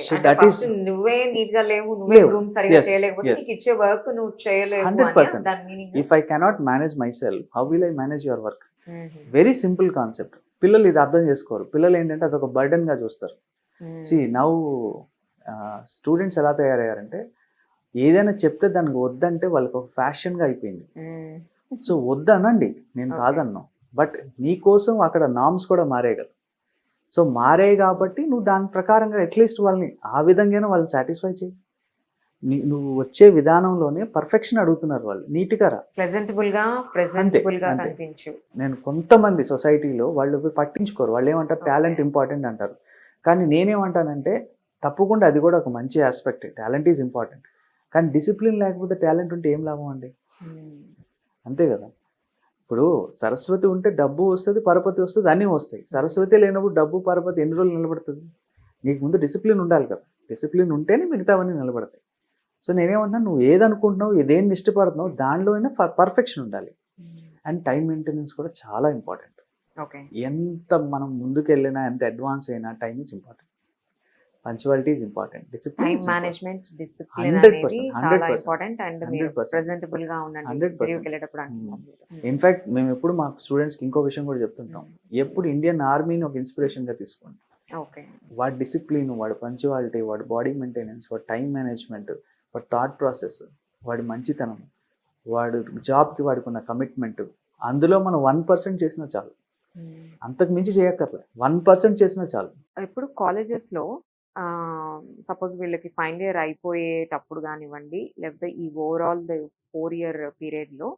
So that is నువ్వే నీట్ గా లేవు, నువ్వే రూమ్ సరిగా చేయలేకపోతే నీకు ఇచ్చే వర్క్ నువ్వు చేయలేవు. 100%. If I cannot manage my self, how will I manage your work? Very simple concept. పిల్లలు ఇది అర్థం చేసుకోరు. పిల్లలు ఏంటంటే అదొక బర్డెన్ గా చూస్తారు. సి నౌ స్టూడెంట్స్ ఎలా తయారయ్యారంటే ఏదైనా చెప్తే దానికి వద్దంటే వాళ్ళకి ఒక ఫ్యాషన్ గా అయిపోయింది. సో వద్దనండి, నేను కాదన్నాను, బట్ నీ కోసం అక్కడ నామ్స్ కూడా మారే కదా. సో మారే కాబట్టి నువ్వు దాని ప్రకారంగా అట్లీస్ట్ వాళ్ళని ఆ విధంగానే వాళ్ళని సాటిస్ఫై చేయి. నువ్వు వచ్చే విధానంలోనే పర్ఫెక్షన్ అడుగుతున్నారు వాళ్ళు, నీట్గా రా. ప్రెజెంటబుల్ గా ప్రెజెంటబుల్ గా అంతే. కనిపించు. నేను కొంతమంది సొసైటీలో వాళ్ళు పట్టించుకోరు, వాళ్ళు ఏమంటారు టాలెంట్ ఇంపార్టెంట్ అంటారు. కానీ నేనేమంటానంటే తప్పకుండా అది కూడా ఒక మంచి ఆస్పెక్ట్, టాలెంట్ ఈజ్ ఇంపార్టెంట్. కానీ డిసిప్లిన్ లేకపోతే టాలెంట్ ఉంటే ఏం లాభం అండి? అంతే కదా. ఇప్పుడు సరస్వతి ఉంటే డబ్బు వస్తుంది, పరపతి వస్తుంది, అన్నీ వస్తాయి. సరస్వతి లేనప్పుడు డబ్బు పరపతి ఎన్ని రోజులు నిలబడుతుంది? నీకు ముందు డిసిప్లిన్ ఉండాలి కదా. డిసిప్లిన్ ఉంటేనే మిగతావన్నీ నిలబడతాయి. సో నేనేమంటున్నాను, నువ్వు ఏదనుకుంటున్నావు, దేన్ని ఇష్టపడుతున్నావు, దానిలోనే పర్ఫెక్షన్ ఉండాలి. అండ్ టైం మెయింటెనెన్స్ కూడా చాలా ఇంపార్టెంట్. ఓకే. ఎంత మనం ముందుకెళ్ళినా, ఎంత అడ్వాన్స్ అయినా time is important, punctuality is important, time discipline management, discipline 100%, అనేది చాలా 100%, ఇంపార్టెంట్. అండ్ మీరు 100%. ప్రెజెంటబుల్ గా ఉండండి 100%. ఇంటర్వ్యూకి వెళ్ళేటప్పుడు అంటున్నారు. ఇన్ఫాక్ట్ మేము ఎప్పుడు మా స్టూడెంట్స్కి ఇంకో విషయం కూడా చెప్తుంటాం, ఎప్పుడు ఇండియన్ ఆర్మీని ఒక ఇన్స్పిరేషన్గా తీసుకోండి. ఓకే. వాడి డిసిప్లిన్, వాడి పంచువాలిటీ, వాడి బాడీ మెయింటెనెన్స్, వాడి టైం మేనేజ్మెంట్, వాడి థాట్ ప్రాసెస్, వాడి మంచితనం, వాడు జాబ్కి వాడుకున్న కమిట్మెంట్, అందులో మనం 1% చేసినా చాలు. అంతకు మించి చేయక్కర్లే, 1% చేసినా చాలు. ఇప్పుడు కాలేజెస్ లో సపోజ్ వీళ్ళకి ఫైనల్ ఇయర్ అయిపోయేటప్పుడు కానివ్వండి, లేకపోతే ఈ ఓవరాల్ 4 year పీరియడ్ లో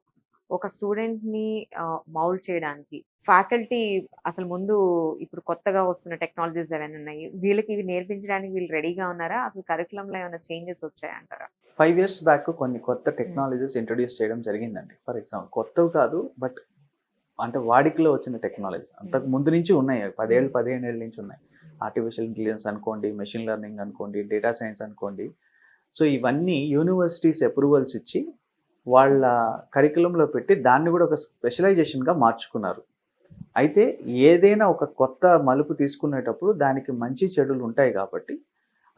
ఒక స్టూడెంట్ ని మౌల్డ్ చేయడానికి ఫ్యాకల్టీ అసలు ముందు ఇప్పుడు కొత్తగా వస్తున్న టెక్నాలజీస్ ఏమైనా ఉన్నాయి, వీళ్ళకి ఇవి నేర్పించడానికి వీళ్ళు రెడీగా ఉన్నారా? అసలు కరికులం లో ఏమైనా చేంజెస్ వచ్చాయంటారా? 5 years బ్యాక్ కొన్ని కొత్త టెక్నాలజీస్ ఇంట్రడ్యూస్ చేయడం జరిగిందండి. ఫర్ ఎగ్జాంపుల్ కొత్తవి కాదు, బట్ అంటే వాడికలో వచ్చిన టెక్నాలజీ అంతకు ముందు నుంచి ఉన్నాయి, 10-15 ఏళ్ళ నుంచి ఉన్నాయి. ఆర్టిఫిషియల్ ఇంటెలిజెన్స్ అనుకోండి, మెషిన్ లెర్నింగ్ అనుకోండి, డేటా సైన్స్ అనుకోండి. సో ఇవన్నీ యూనివర్సిటీస్ అప్రూవల్స్ ఇచ్చి వాళ్ళ కరికులంలో పెట్టి దాన్ని కూడా ఒక స్పెషలైజేషన్గా మార్చుకున్నారు. అయితే ఏదైనా ఒక కొత్త మలుపు తీసుకునేటప్పుడు దానికి మంచి చెడులు ఉంటాయి కాబట్టి,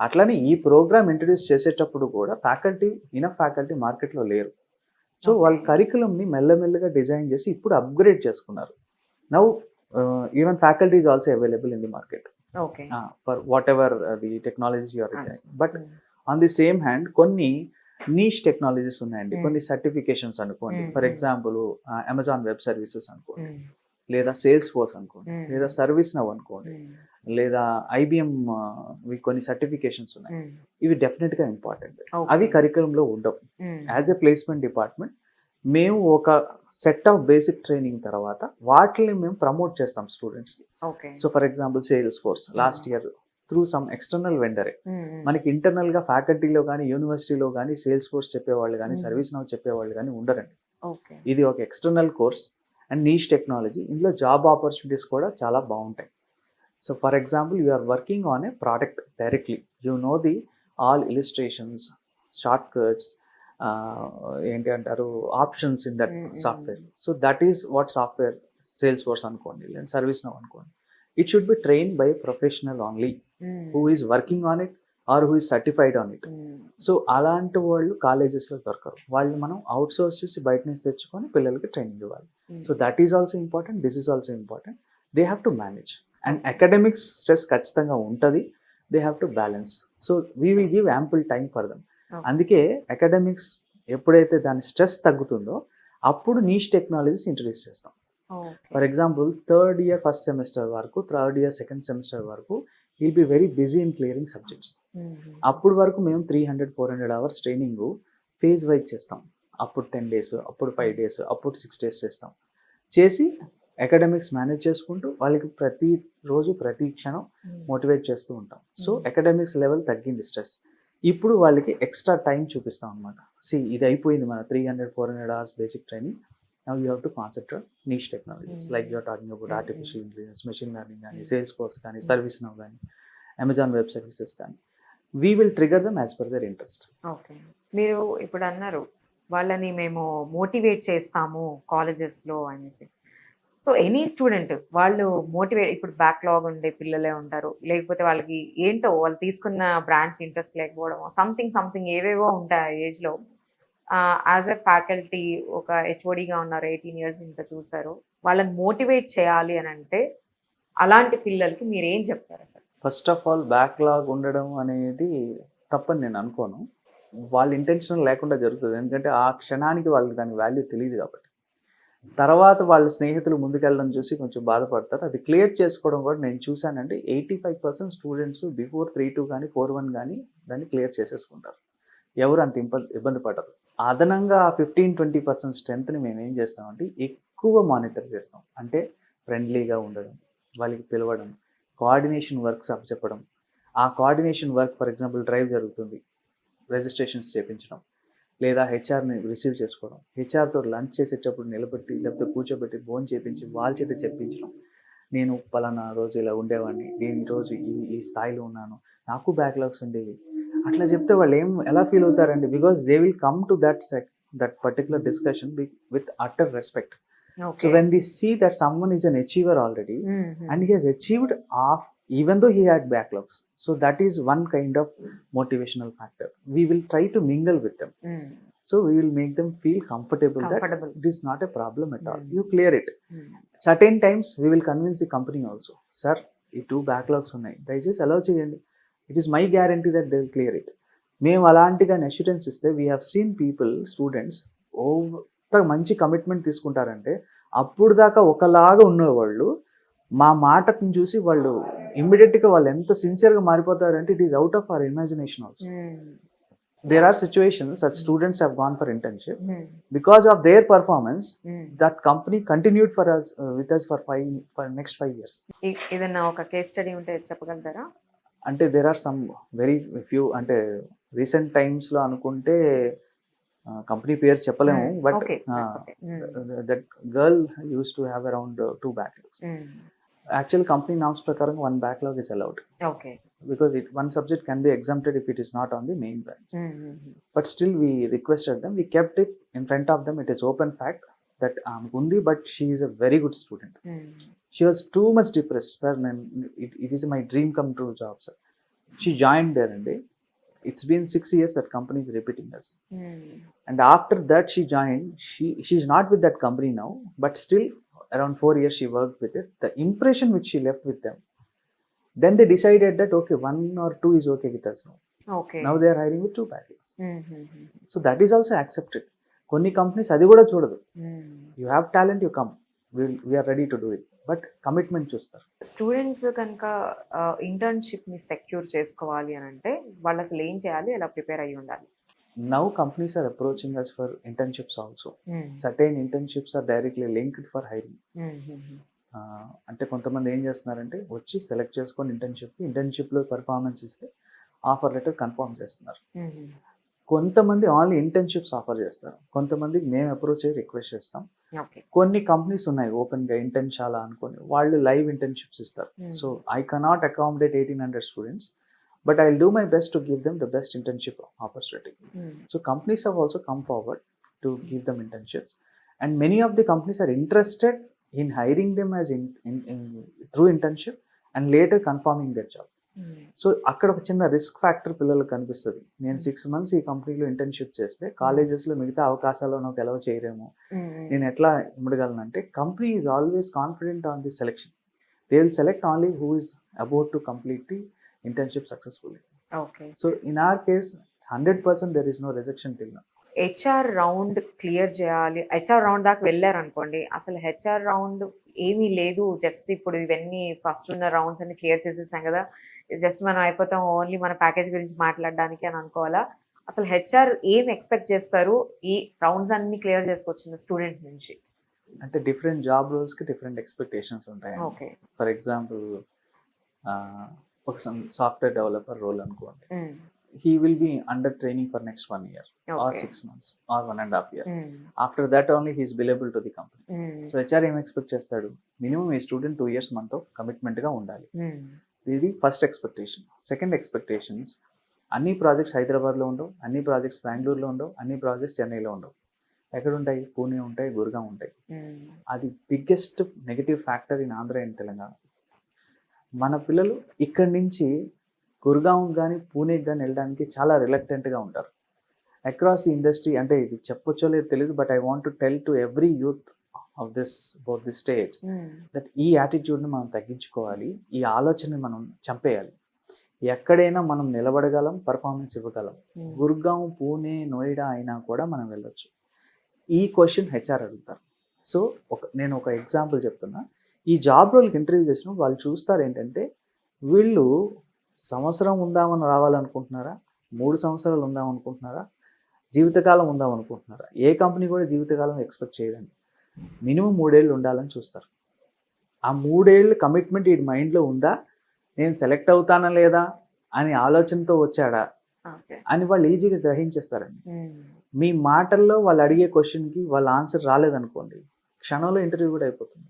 అట్లనే ఈ ప్రోగ్రామ్ ఇంట్రడ్యూస్ చేసేటప్పుడు కూడా ఇనఫ్ ఫ్యాకల్టీ మార్కెట్లో లేరు. సో వాళ్ళ కరికులంని మెల్లమెల్లగా డిజైన్ చేసి ఇప్పుడు అప్గ్రేడ్ చేసుకున్నారు. Now even faculty is also available in the market okay. For whatever the technologies you are requiring. But on the same hand కొన్ని నీష్ టెక్నాలజీస్ ఉన్నాయండి, కొన్ని సర్టిఫికేషన్స్ అనుకోండి. For example Amazon web services అనుకోండి, లేదా sales force అనుకోండి, లేదా ServiceNow అనుకోండి, లేదా IBM కొన్ని సర్టిఫికేషన్స్ ఉన్నాయి. ఇవి డెఫినెట్గా ఇంపార్టెంట్. అవి కరికులంలో ఉండవు. యాజ్ ఎ ప్లేస్మెంట్ డిపార్ట్మెంట్ మేము ఒక సెట్ ఆఫ్ బేసిక్ ట్రైనింగ్ తర్వాత వాటిని మేము ప్రమోట్ చేస్తాం స్టూడెంట్స్కి. So for example Salesforce last year through some external వెండరే మనకి ఇంటర్నల్గా ఫ్యాకల్టీలో కానీ యూనివర్సిటీలో కానీ సేల్స్ ఫోర్స్ చెప్పేవాళ్ళు కానీ సర్వీస్ నవ్ చెప్పేవాళ్ళు కానీ ఉండరండి. ఇది ఒక external course and niche technology. ఇందులో జాబ్ ఆపర్చునిటీస్ కూడా చాలా బాగుంటాయి. So for example you are working on a product directly, you know the all illustrations, short cuts, ఏంటి అంటారు, options in that software. So that is what software Salesforce అనుకోండి, లేదా ServiceNow అనుకోండి. It should be train by professional only who is working on it or who is certified on it. So అలాంటి వాళ్ళు కాలేజెస్లో దొరకరు. వాళ్ళు మనం out source చేసి బయట నుంచి తెచ్చుకొని పిల్లలకి ట్రైనింగ్ ఇవ్వాలి. So that is also important, this is also important. They have to manage. And academics stress ఖచ్చితంగా ఉంటుంది, they have to balance. So we will give ample time for them. అందుకే academics ఎప్పుడైతే దాని స్ట్రెస్ తగ్గుతుందో అప్పుడు niche technologies introduce చేస్తాం. For example third year first semester వరకు, third year second semester వరకు will be very busy in clearing subjects. అప్పుడు వరకు మేము 300-400 hours ట్రైనింగ్ ఫేజ్ వైజ్ చేస్తాం. అప్పుడు 10 days, అప్పుడు 5 days, అప్పుడు 6 days చేస్తాం. చేసి అకాడమిక్స్ మేనేజ్ చేసుకుంటూ వాళ్ళకి ప్రతి రోజు ప్రతి క్షణం మోటివేట్ చేస్తూ ఉంటాం. సో అకాడమిక్స్ లెవెల్ తగ్గింది స్ట్రెస్. ఇప్పుడు వాళ్ళకి ఎక్స్ట్రా టైం చూపిస్తాం అనమాట. ఇది అయిపోయింది మన 300-400 hours basic training. Now you have to concentrate niche technologies like you're talking about artificial intelligence, machine learning కానీ, సేల్స్ ఫోర్స్ కానీ, సర్వీస్ నవ్ కానీ, అమెజాన్ వెబ్ సర్వీసెస్ కానీ. We will trigger them as per their interest. Okay. మీరు ఇప్పుడు అన్నారు వాళ్ళని మేము motivate చేస్తాము కాలేజెస్లో అనేసి. సో ఎనీ స్టూడెంట్ వాళ్ళు మోటివేట్, ఇప్పుడు బ్యాక్లాగ్ ఉండే పిల్లలే ఉంటారు, లేకపోతే వాళ్ళకి ఏంటో వాళ్ళు తీసుకున్న బ్రాంచ్ ఇంట్రెస్ట్ లేకపోవడం, సంథింగ్ ఏవేవో ఉంటాయి ఆ ఏజ్లో. యాజ్ ఎ ఫ్యాకల్టీ ఒక హెచ్ఓడిగా ఉన్నారు, 18 years ఇంకా చూసారు, వాళ్ళని మోటివేట్ చేయాలి అని అంటే అలాంటి పిల్లలకి మీరు ఏం చెప్తారు అసలు? ఫస్ట్ ఆఫ్ ఆల్ బ్యాక్లాగ్ ఉండడం అనేది తప్పని నేను అనుకోను. వాళ్ళ ఇంటెన్షన్ లేకుండా జరుగుతుంది, ఎందుకంటే ఆ క్షణానికి వాళ్ళకి దాని వాల్యూ తెలియదు కాబట్టి. తర్వాత వాళ్ళ స్నేహితులు ముందుకెళ్ళడం చూసి కొంచెం బాధపడతారు. అది క్లియర్ చేసుకోవడం కూడా నేను చూశానండి. 85% స్టూడెంట్స్ బిఫోర్ 3-2 కానీ 4-1 కానీ దాన్ని క్లియర్ చేసేసుకుంటారు. ఎవరు అంత ఇబ్బంది పడరు. అదనంగా 15-20% స్ట్రెంత్ని మేము ఏం చేస్తామంటే ఎక్కువ మానిటర్ చేస్తాం. అంటే ఫ్రెండ్లీగా ఉండడం, వాళ్ళకి పిలవడం, కోఆర్డినేషన్ వర్క్స్ అప్పచెప్పడం. ఆ coordination work for example drive జరుగుతుంది, రిజిస్ట్రేషన్స్ చేయించడం, లేదా హెచ్ఆర్ని రిసీవ్ చేసుకోవడం, హెచ్ఆర్తో లంచ్ చేసేటప్పుడు నిలబెట్టి లేకపోతే కూర్చోబెట్టి భోజనం చేయించి వాళ్ళ చేత చెప్పించడం. నేను పలానా రోజు ఇలా ఉండేవాడిని, నేను ఈరోజు ఈ స్థాయిలో ఉన్నాను, నాకు బ్యాక్లాగ్స్ ఉండేవి, అట్లా చెప్తే వాళ్ళు ఎలా ఫీల్ అవుతారండి? Because they will come to that particular discussion with utter respect. So when they see that someone is an achiever already and he has achieved even though he had backlogs, so that is one kind of motivational factor. We will try to mingle with them. So we will make them feel comfortable that it is not a problem at all. You clear it. Certain times we will convince the company also, sir, ఈ 2 backlogs ఉన్నాయి, దయచేసి allow చేయండి. It is my guarantee that they will clear it. మేము అలాంటిగా assurance ఇస్తే we have seen people, students మంచి commitment తీసుకుంటారంటే అప్పుడు దాకా ఒకలాగా ఉన్నవాళ్ళు మా మాటను చూసి వాళ్ళు ఇమ్మీడియట్గా వాళ్ళు ఎంత సిన్సియర్గా మారిపోతారంటే it is out of our imagination also. There are situations that students have gone for internship because of their performance. That company continued with us for next 5 years. ఏదన్నా ఒక కేస్ స్టడీ ఉంటే చెప్పగలుగుతారా? అంటే there are some very few, అంటే recent టైమ్స్లో అనుకుంటే company పేరు చెప్పలేము, but that girl use to have around 2 backlogs. Actual company norms ప్రకారం 1 backlog is allowed. Okay. Because one subject can be exempted if it is not on the main branch. But still we requested them, we kept it in front of them. It is open fact that Gundi, but she is a very good student. She was too much depressed, sir. It is my dream come true job, sir. She joined there and it's been 6 years that company is repeating us. And after that she joined, she's not with that company now, but still around 4 years she worked with it. The impression which she left with them, then they decided that okay, 1 or 2 is okay with us now. Okay. Now they are hiring with 2 backlogs. So that is also accepted. కొన్ని companies అది కూడా చూడదు. You have talent, you come, we are ready to do it, but commitment చూస్తారు. Students కనుక internship ని secure చేసుకోవాలి అని అంటే వాళ్ళు అసలు ఏం చేయాలి, ఎలా ప్రిపేర్ అయ్యి ఉండాలి? Now companies are approaching us for internships also. Certain internships are directly linked for hiring. అంటే కొంతమంది ఏం చేస్తున్నారంటే వచ్చి సెలెక్ట్ చేసుకొని ఇంటర్న్షిప్లో పర్ఫార్మెన్స్ ఇస్తే ఆఫర్ లెటర్ కన్ఫర్మ్ చేస్తున్నారు. కొంతమంది ఓన్లీ ఇంటర్న్షిప్స్ ఆఫర్ చేస్తారు, కొంతమంది మేము అప్రోచ్ అయ్యి రిక్వెస్ట్ చేస్తాం. కొన్ని కంపెనీస్ ఉన్నాయి ఓపెన్గా ఇంటర్న్షాలా అనుకొని వాళ్ళు లైవ్ ఇంటర్న్షిప్స్ ఇస్తారు. So I cannot accommodate 1800 students, but I'll do my best to give them the best internship opportunity. So companies have also come forward to give them internships, and many of the companies are interested in hiring them as through internship and later confirming their job. So అక్కడ ఒక చిన్న risk factor పిల్లలకు కనిపిస్తుంది. నేను 6 months ఈ కంపెనీలో internship చేస్తే కాలేజెస్లో మిగతా అవకాశాలు నాకు ఎలా చేయరేమో, నేను ఎట్లా ఇమ్మడగలనంటే company is always confident on the selection. They will select only who is about to complete the internship successfully. Okay. So in our case 100% there is no rejection till now. HR round clear చేయాలి, HR round దాకా వెళ్ళారు అనుకోండి, అసలు HR round ఏమీ లేదు, just ఇప్పుడు ఇవన్నీ first ఉన్న రౌండ్స్ అన్ని క్లియర్ చేసేసాం కదా, జస్ట్ మనం అయిపోతాం, ఓన్లీ మన ప్యాకేజ్ గురించి మాట్లాడడానికి అని అనుకోవాలా? అసలు హెచ్ఆర్ ఏం ఎక్స్పెక్ట్ చేస్తారు ఈ రౌండ్స్ అన్ని క్లియర్ చేసుకొచ్చిన స్టూడెంట్స్ నుంచి? అంటే డిఫరెంట్ జాబ్ రోల్స్కి డిఫరెంట్ ఎక్స్పెక్టేషన్స్ ఉంటాయి. ఓకే. ఫర్ ఎగ్జాంపుల్ ఒక సాఫ్ట్వేర్ డెవలపర్ రోల్ అనుకోండి, he will be under training for next 1 year or 6 months or 1.5 years. After that only he is billable to the company. So HR ఏం expect చేస్తాడు, minimum ఈ student 2 years మనతో commitment గా ఉండాలి. ఇది first expectation. Second expectations, అన్ని projects హైదరాబాద్లో ఉండవు, అన్ని ప్రాజెక్ట్స్ బెంగళూరులో ఉండవు, అన్ని ప్రాజెక్ట్స్ చెన్నైలో ఉండవు. ఎక్కడ ఉంటాయి? పూణే ఉంటాయి, గుర్గావ్ ఉంటాయి. అది biggest negative factor in Andhra and Telangana. మన పిల్లలు ఇక్కడి నుంచి గుర్గావ్ కానీ పూణేకి కానీ వెళ్ళడానికి చాలా రిలక్టెంట్గా ఉంటారు. అక్రాస్ ది ఇండస్ట్రీ, అంటే ఇది చెప్పొచ్చో లేదు తెలియదు, but I want to tell to every youth of both the states that ఈ యాటిట్యూడ్ని మనం తగ్గించుకోవాలి, ఈ ఆలోచనని మనం చంపేయాలి. ఎక్కడైనా మనం నిలబడగలం, పర్ఫార్మెన్స్ ఇవ్వగలం. గుర్గావ్, పూణే, నోయిడా అయినా కూడా మనం వెళ్ళొచ్చు. ఈ క్వశ్చన్ హెచ్ఆర్ అడుగుతారు. సో నేను ఒక ఎగ్జాంపుల్ చెప్తున్నా. ఈ జాబ్ రోల్కి ఇంటర్వ్యూ చేసినప్పుడు వాళ్ళు చూస్తారు ఏంటంటే, వీళ్ళు సంవత్సరం ఉందామని రావాలనుకుంటున్నారా, 3 సంవత్సరాలు ఉందాం అనుకుంటున్నారా, జీవితకాలం ఉందాం అనుకుంటున్నారా? ఏ కంపెనీ కూడా జీవితకాలం ఎక్స్పెక్ట్ చేయదండి. మినిమం 3 ఏళ్ళు ఉండాలని చూస్తారు. ఆ 3 ఏళ్ళు కమిట్మెంట్ ఈ మైండ్లో ఉందా, నేను సెలెక్ట్ అవుతానా లేదా అని ఆలోచనతో వచ్చాడా ఓకే. అని వాళ్ళు ఈజీగా గ్రహించేస్తారండి. మీ మాటల్లో వాళ్ళు అడిగే క్వశ్చన్కి వాళ్ళ ఆన్సర్ రాలేదనుకోండి, క్షణంలో ఇంటర్వ్యూ కూడా అయిపోతుంది.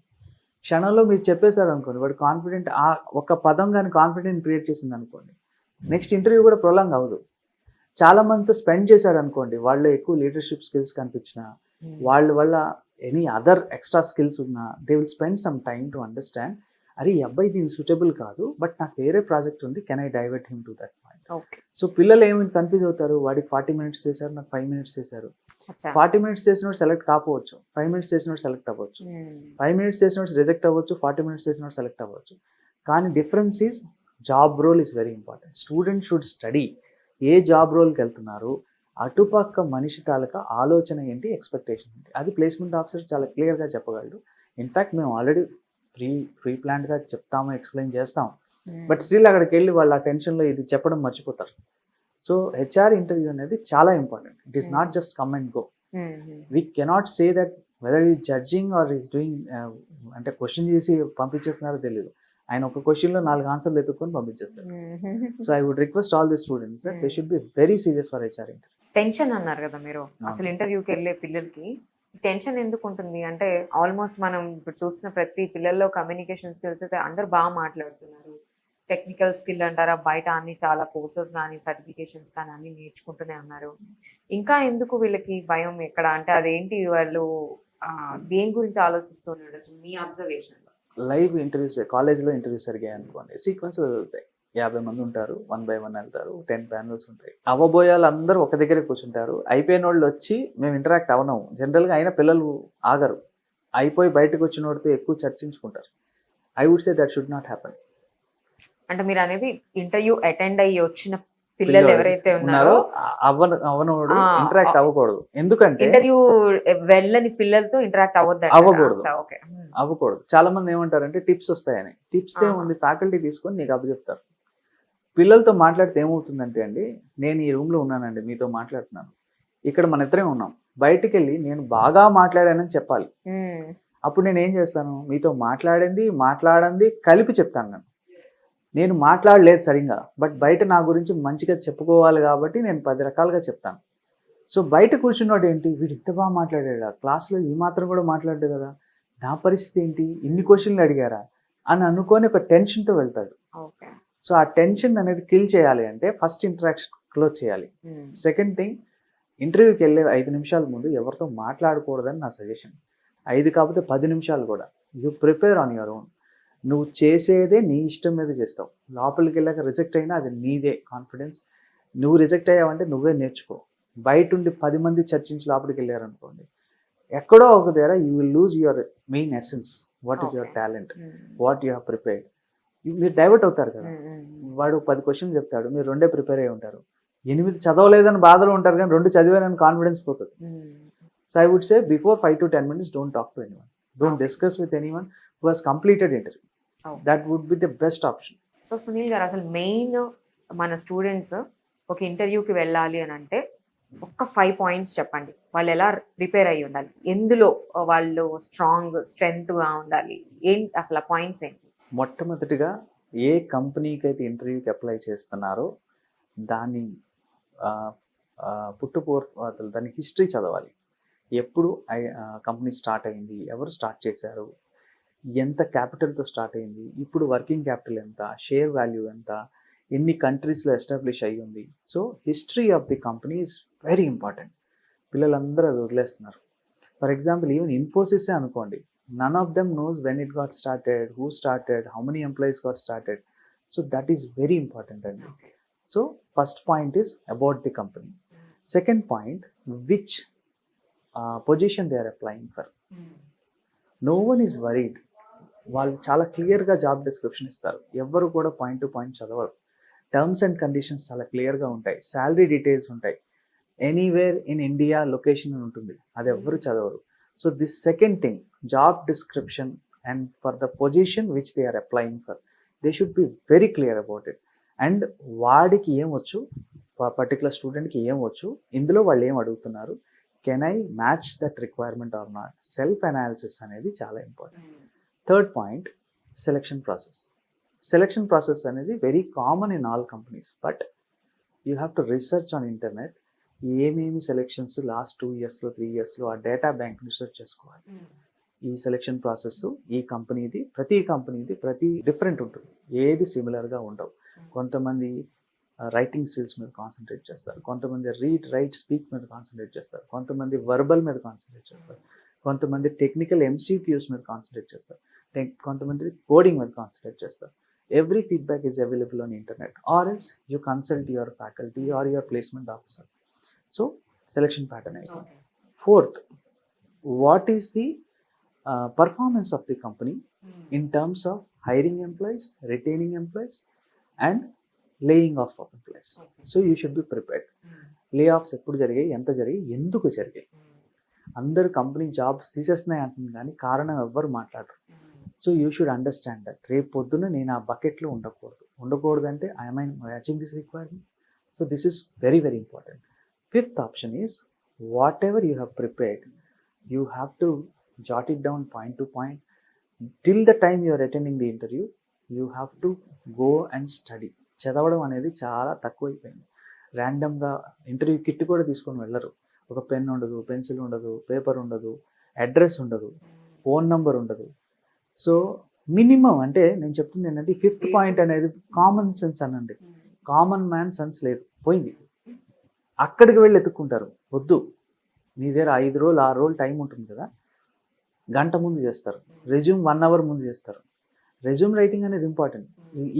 క్షణంలో మీరు చెప్పేశారు అనుకోండి, వాడు కాన్ఫిడెంట్, ఆ ఒక పదం కానీ కాన్ఫిడెంట్ క్రియేట్ చేసింది అనుకోండి, నెక్స్ట్ ఇంటర్వ్యూ కూడా ప్రొలాంగ్ అవ్వదు. చాలా మందితో స్పెండ్ చేశారు అనుకోండి, వాళ్ళు ఎక్కువ లీడర్షిప్ స్కిల్స్ కనిపించిన, వాళ్ళ వల్ల ఎనీ అదర్ ఎక్స్ట్రా స్కిల్స్ ఉన్నా, they will spend some time to understand, అరే ఈ అబ్బాయి దీనికి సూటబుల్ కాదు, బట్ నాకు వేరే ప్రాజెక్ట్ ఉంది, can I divert him to that point. Okay. So పిల్లలు ఏమి కన్ఫ్యూజ్ అవుతారు, వాడికి 40 minutes చేశారు, నాకు 5 minutes చేశారు. 40 minutes చేసినోడు సెలెక్ట్ కాకపోవచ్చు, 5 minutes చేసినోడు సెలెక్ట్ అవ్వచ్చు, 5 minutes చేసినోడు రిజెక్ట్ అవ్వచ్చు, 40 minutes చేసినోడు సెలెక్ట్ అవ్వచ్చు. కానీ difference is job role is very important. Student should study ఏ జాబ్ రోల్కి వెళ్తున్నారు, అటుపక్క మనిషి తాలూకా ఆలోచన ఏంటి, ఎక్స్పెక్టేషన్ ఏంటి, అది ప్లేస్మెంట్ ఆఫీసర్ చాలా క్లియర్గా చెప్పగలడు. ఇన్ఫ్యాక్ట్ మేము ఆల్రెడీ ప్రీ ప్లాన్డ్గా చెప్తాము, ఎక్స్ప్లెయిన్ చేస్తాం, బట్ స్టిల్ అక్కడికి వెళ్ళి వాళ్ళు ఆ టెన్షన్లో ఇది చెప్పడం మర్చిపోతారు. సో హెచ్ఆర్ ఇంటర్వ్యూ అనేది చాలా important. It is not just come and go. We cannot say that whether is judging or is doing, అంటే క్వశ్చన్ చేసి పంపించేస్తున్నారో తెలియదు. ఆయన ఒక క్వశ్చన్లో 4 ఆన్సర్లు ఎత్తుకొని పంపించేస్తారు. So I would request all the students that they should be very serious for HR interview. Tension అన్నారు కదా మీరు, అసలు ఇంటర్వ్యూకి వెళ్ళే పిల్లలకి టెన్షన్ ఎందుకు ఉంటుంది అంటే, ఆల్మోస్ట్ మనం ఇప్పుడు చూస్తున్న ప్రతి పిల్లల్లో కమ్యూనికేషన్ స్కిల్స్ అయితే అందరూ బాగా మాట్లాడుతున్నారు. టెక్నికల్ స్కిల్ అంటారా, బయట అన్ని చాలా కోర్సెస్ కానీ సర్టిఫికేషన్స్ కానీ అన్ని నేర్చుకుంటూనే ఉన్నారు. ఇంకా ఎందుకు వీళ్ళకి భయం ఎక్కడ అంటే, అదేంటి వాళ్ళు దేని గురించి ఆలోచిస్తున్నారు మీ అబ్జర్వేషన్? లైవ్ ఇంటర్వ్యూస్, కాలేజ్లో ఇంటర్వ్యూస్ జరిగాయి అనుకోండి, సీక్వెన్స్ వెళ్తాయి, 50 మంది ఉంటారు, 1 by 1 వెళ్తారు, 10 panels ఉంటాయి. అవ్వబోయే వాళ్ళందరూ ఒక దగ్గరే కూర్చుంటారు. అయిపోయిన వాళ్ళు వచ్చి మేము ఇంటరాక్ట్ అవ్వను, జనరల్గా అయినా పిల్లలు ఆగరు, అయిపోయి బయటకు వచ్చిన వాడితో ఎక్కువ చర్చించుకుంటారు. I would say that should not happen. అంటే మీరు అనేది ఇంటర్వ్యూ అటెండ్ అయ్యి వచ్చిన పిల్లలు ఎవరైతే ఉన్నారో అవ్వనోడు ఇంటరాక్ట్ అవ్వకూడదు. ఎందుకంటే ఇంటర్వ్యూ వెళ్ళని పిల్లలతో ఇంటరాక్ట్ అవ్వకూడదు. అవ్వకూడదు. చాలా మంది ఏమంటారంటే టిప్స్ వస్తాయని. టిప్స్ ఏముంది, ఫ్యాకల్టీ తీసుకొని నీకు అప్పచెప్తారు. పిల్లలతో మాట్లాడితే ఏమవుతుందంటే అండి, నేను ఈ రూమ్లో ఉన్నానండి, మీతో మాట్లాడుతున్నాను, ఇక్కడ మన ఇద్దరే ఉన్నాం, బయటికి వెళ్ళి నేను బాగా మాట్లాడానని చెప్పాలి. అప్పుడు నేను ఏం చేస్తాను, మీతో మాట్లాడండి కలిపి చెప్తాను. నేను మాట్లాడలేదు సరిగ్గా, బట్ బయట నా గురించి మంచిగా చెప్పుకోవాలి కాబట్టి నేను 10 రకాలుగా చెప్తాను. సో బయట కూర్చున్నాడు ఏంటి, వీడు ఇంత బాగా మాట్లాడాడా, క్లాస్లో ఈ మాత్రం కూడా మాట్లాడాడు కదా, నా పరిస్థితి ఏంటి, ఇన్ని క్వశ్చన్లు అడిగారా అని అనుకొని ఒక టెన్షన్తో వెళ్తాడు. సో ఆ టెన్షన్ అనేది కిల్ చేయాలి అంటే ఫస్ట్ ఇంటరాక్షన్ క్లోజ్ చేయాలి. సెకండ్ థింగ్, ఇంటర్వ్యూకి వెళ్ళే 5 నిమిషాల ముందు ఎవరితో మాట్లాడకూడదని నా సజెషన్. 5 కాకపోతే 10 నిమిషాలు కూడా you prepare on your own. నువ్వు చేసేదే నీ ఇష్టం మీద చేస్తావు. లోపలికి వెళ్ళాక రిజెక్ట్ అయినా అది నీదే కాన్ఫిడెన్స్. నువ్వు రిజెక్ట్ అయ్యావంటే నువ్వే నేర్చుకో. బయట ఉండి 10 మంది చర్చించి లోపలికి వెళ్ళారనుకోండి, ఎక్కడో ఒక దగ్గర you will lose your main essence, what is your talent, what you have prepared. మీరు డైవర్ట్ అవుతారు కదా. వాడు 10 క్వశ్చన్ చెప్తాడు, మీరు 2 ప్రిపేర్ అయ్యి ఉంటారు. 8 చదవలేదని బాధలో ఉంటారు, కానీ 2 చదివానని కాన్ఫిడెన్స్ పోతుంది. So I would say before 5 to 10 minutes don't talk to anyone, don't discuss with anyone who has completed interview. That would be the best option. So Sunil గారు, అసలు మెయిన్ మన స్టూడెంట్స్ ఒక ఇంటర్వ్యూకి వెళ్ళాలి అని అంటే ఒక్క 5 points చెప్పండి, వాళ్ళు ఎలా ప్రిపేర్ అయ్యి ఉండాలి, ఎందులో వాళ్ళు స్ట్రెంగ్త్గా ఉండాలి, ఏంటి అసలు ఆ పాయింట్స్ ఏంటి? మొట్టమొదటిగా ఏ కంపెనీకి అయితే ఇంటర్వ్యూకి అప్లై చేస్తున్నారో దాని పుట్టుపూర్వతలు, దాని హిస్టరీ చదవాలి. ఎప్పుడు కంపెనీ స్టార్ట్ అయింది, ఎవరు స్టార్ట్ చేశారు, ఎంత క్యాపిటల్తో స్టార్ట్ అయింది, ఇప్పుడు వర్కింగ్ క్యాపిటల్ ఎంత, షేర్ వాల్యూ ఎంత, ఎన్ని కంట్రీస్లో ఎస్టాబ్లిష్ అయ్యి ఉంది. So history of the company is very important. పిల్లలందరూ అది వదిలేస్తున్నారు. ఫర్ ఎగ్జాంపుల్ ఈవెన్ ఇన్ఫోసిసే అనుకోండి, none of them knows when it got started, who started, how many employees got started. So that is very important అండి. So first point is about the company. Second point, which position they are applying for. No one is worried. వాళ్ళు చాలా క్లియర్గా job description ఇస్తారు, ఎవరు కూడా point to point చదవరు. Terms and conditions చాలా క్లియర్గా ఉంటాయి, శాలరీ డీటెయిల్స్ ఉంటాయి, ఎనీవేర్ ఇన్ ఇండియా లొకేషన్ అని ఉంటుంది, అది ఎవరు చదవరు. So this second thing, job description and for the position which they are applying for, they should be very clear about it. And వాడికి ఏమొచ్చు, పర్టికులర్ స్టూడెంట్కి ఏం వచ్చు, ఇందులో వాళ్ళు ఏం అడుగుతున్నారు, can I match that requirement or not, self analysis అనేది చాలా important. Third point, selection process. Selection process అనేది very common in all companies, but you have to research on internet. ఏమేమి సెలెక్షన్స్ లాస్ట్ 2 yearsలో 3 yearsలో ఆ డేటా బ్యాంక్ రీసెర్చ్ చేసుకోవాలి. ఈ selection process ఈ కంపెనీది, ప్రతి డిఫరెంట్ ఉంటుంది, ఏది సిమిలర్గా ఉండవు. కొంతమంది రైటింగ్ స్కిల్స్ మీద కాన్సన్ట్రేట్ చేస్తారు, కొంతమంది రీడ్ రైట్ స్పీక్ మీద కాన్సన్ట్రేట్ చేస్తారు, కొంతమంది వర్బల్ మీద కాన్సన్ట్రేట్ చేస్తారు, కొంతమంది టెక్నికల్ ఎంసీక్యూస్ మీద కాన్సన్ట్రేట్ చేస్తారు, కొంతమంది కోడింగ్ మీద కాన్సన్ట్రేట్ చేస్తారు. Every feedback is available on internet, or else you consult your faculty or your placement officer. So selection pattern అయిపోయింది. Fourth, what is the performance of the company in terms of hiring employees, retaining employees and laying off of employees. So you should be prepared. Layoffs ఎప్పుడు జరిగాయి, ఎంత జరిగాయి, ఎందుకు జరిగాయి. అందరు company jobs తీసేస్తున్నాయి అంటుంది కానీ కారణం ఎవ్వరు మాట్లాడరు. So you should understand that రేపు పొద్దున్న నేను ఆ బకెట్లో ఉండకూడదు అంటే I'm matching this requirement. So this is very very important. Fifth option is what ever you have prepared, you have to jot it down point to point. Till the time you are attending the interview, you have to go and study. చదవడం అనేది చాలా తక్కువైపోయింది. ర్యాండమ్గా interview kit కూడా తీసుకొని వెళ్ళరు. ఒక pen ఉండదు, pencil ఉండదు, పేపర్ ఉండదు, అడ్రస్ ఉండదు, ఫోన్ నంబర్ ఉండదు. సో మినిమం అంటే నేను చెప్తుంది ఏంటంటే ఫిఫ్త్ పాయింట్ అనేది కామన్ సెన్స్ అనండి. కామన్ మ్యాన్ సెన్స్ లేదు, పోయింది. అక్కడికి వెళ్ళి ఎత్తుక్కుంటారు. వద్దు, మీ దగ్గర 5 రోజులు 6 రోజులు టైం ఉంటుంది కదా, గంట ముందు చేస్తారు. రెజ్యూమ్ 1 hour ముందు చేస్తారు. రెజ్యూమ్ రైటింగ్ అనేది ఇంపార్టెంట్.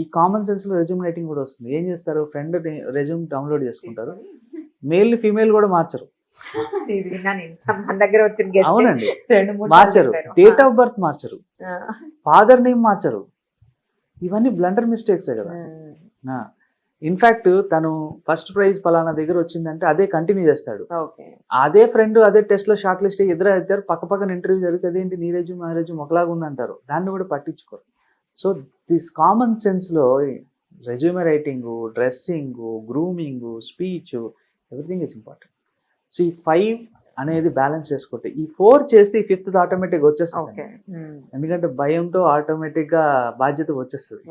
ఈ కామన్ సెన్స్లో రెజ్యూమ్ రైటింగ్ కూడా వస్తుంది. ఏం చేస్తారు, ఫ్రెండ్ రెజ్యూమ్ డౌన్లోడ్ చేసుకుంటారు, మేల్ ఫీమేల్ కూడా మార్చరు. అవునండి, మార్చరు. డేట్ ఆఫ్ బర్త్ మార్చరు, ఫాదర్ నేమ్ మార్చరు. ఇవన్నీ బ్లండర్ మిస్టేక్సే కదా. ఇన్ఫాక్ట్ తను ఫస్ట్ ప్రైజ్ పలానా దగ్గర వచ్చిందంటే అదే కంటిన్యూ చేస్తాడు. అదే ఫ్రెండ్ అదే టెస్ట్ లో షార్ట్ లిస్ట్ ఇద్దరు అవుతారు, పక్కన ఇంటర్వ్యూ జరుగుతుంది, ఏంటి నీ రెజ్యూమ్ ఆ రెజ్యూమ్ ఒకలాగా ఉందంటారు, దాన్ని కూడా పట్టించుకోరు. సో దిస్ కామన్ సెన్స్ లో resume writing, dressing, grooming, speech, everything is important. So ఈ 5 అనేది బ్యాలెన్స్ చేసుకుంటే, ఈ 4 చేస్తే ఈ 5th ఆటోమేటిక్ వచ్చేస్తుంది. ఎందుకంటే భయంతో ఆటోమేటిక్ గా బాధ్యత వచ్చేస్తుంది.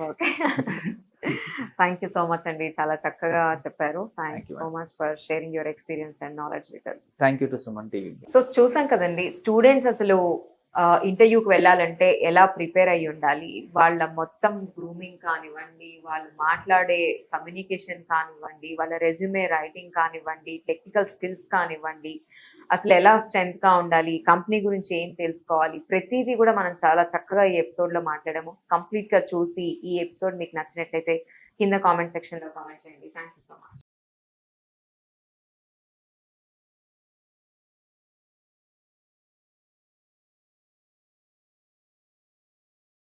థ్యాంక్ యూ సో మచ్ అండి, చాలా చక్కగా చెప్పారు. Thanks so much for sharing your experience and knowledge with us. Thank you to Suman TV. So చూసాం కదండి, స్టూడెంట్స్ అసలు ఇంటర్వ్యూకి వెళ్ళాలంటే ఎలా ప్రిపేర్ అయ్యి ఉండాలి, వాళ్ళ మొత్తం గ్రూమింగ్ కానివ్వండి, వాళ్ళు మాట్లాడే కమ్యూనికేషన్ కానివ్వండి, వాళ్ళ రెజ్యూమే రైటింగ్ కానివ్వండి, టెక్నికల్ స్కిల్స్ కానివ్వండి, అసలు ఎలా స్ట్రెంత్ గా ఉండాలి, కంపెనీ గురించి ఏం తెలుసుకోవాలి, ప్రతిదీ కూడా మనం చాలా చక్కగా ఈ ఎపిసోడ్ లో మాట్లాడాము. కంప్లీట్ గా చూసి ఈ ఎపిసోడ్ మీకు నచ్చినట్లయితే కింద కామెంట్ సెక్షన్ లో కామెంట్ చేయండి. Thank you so much.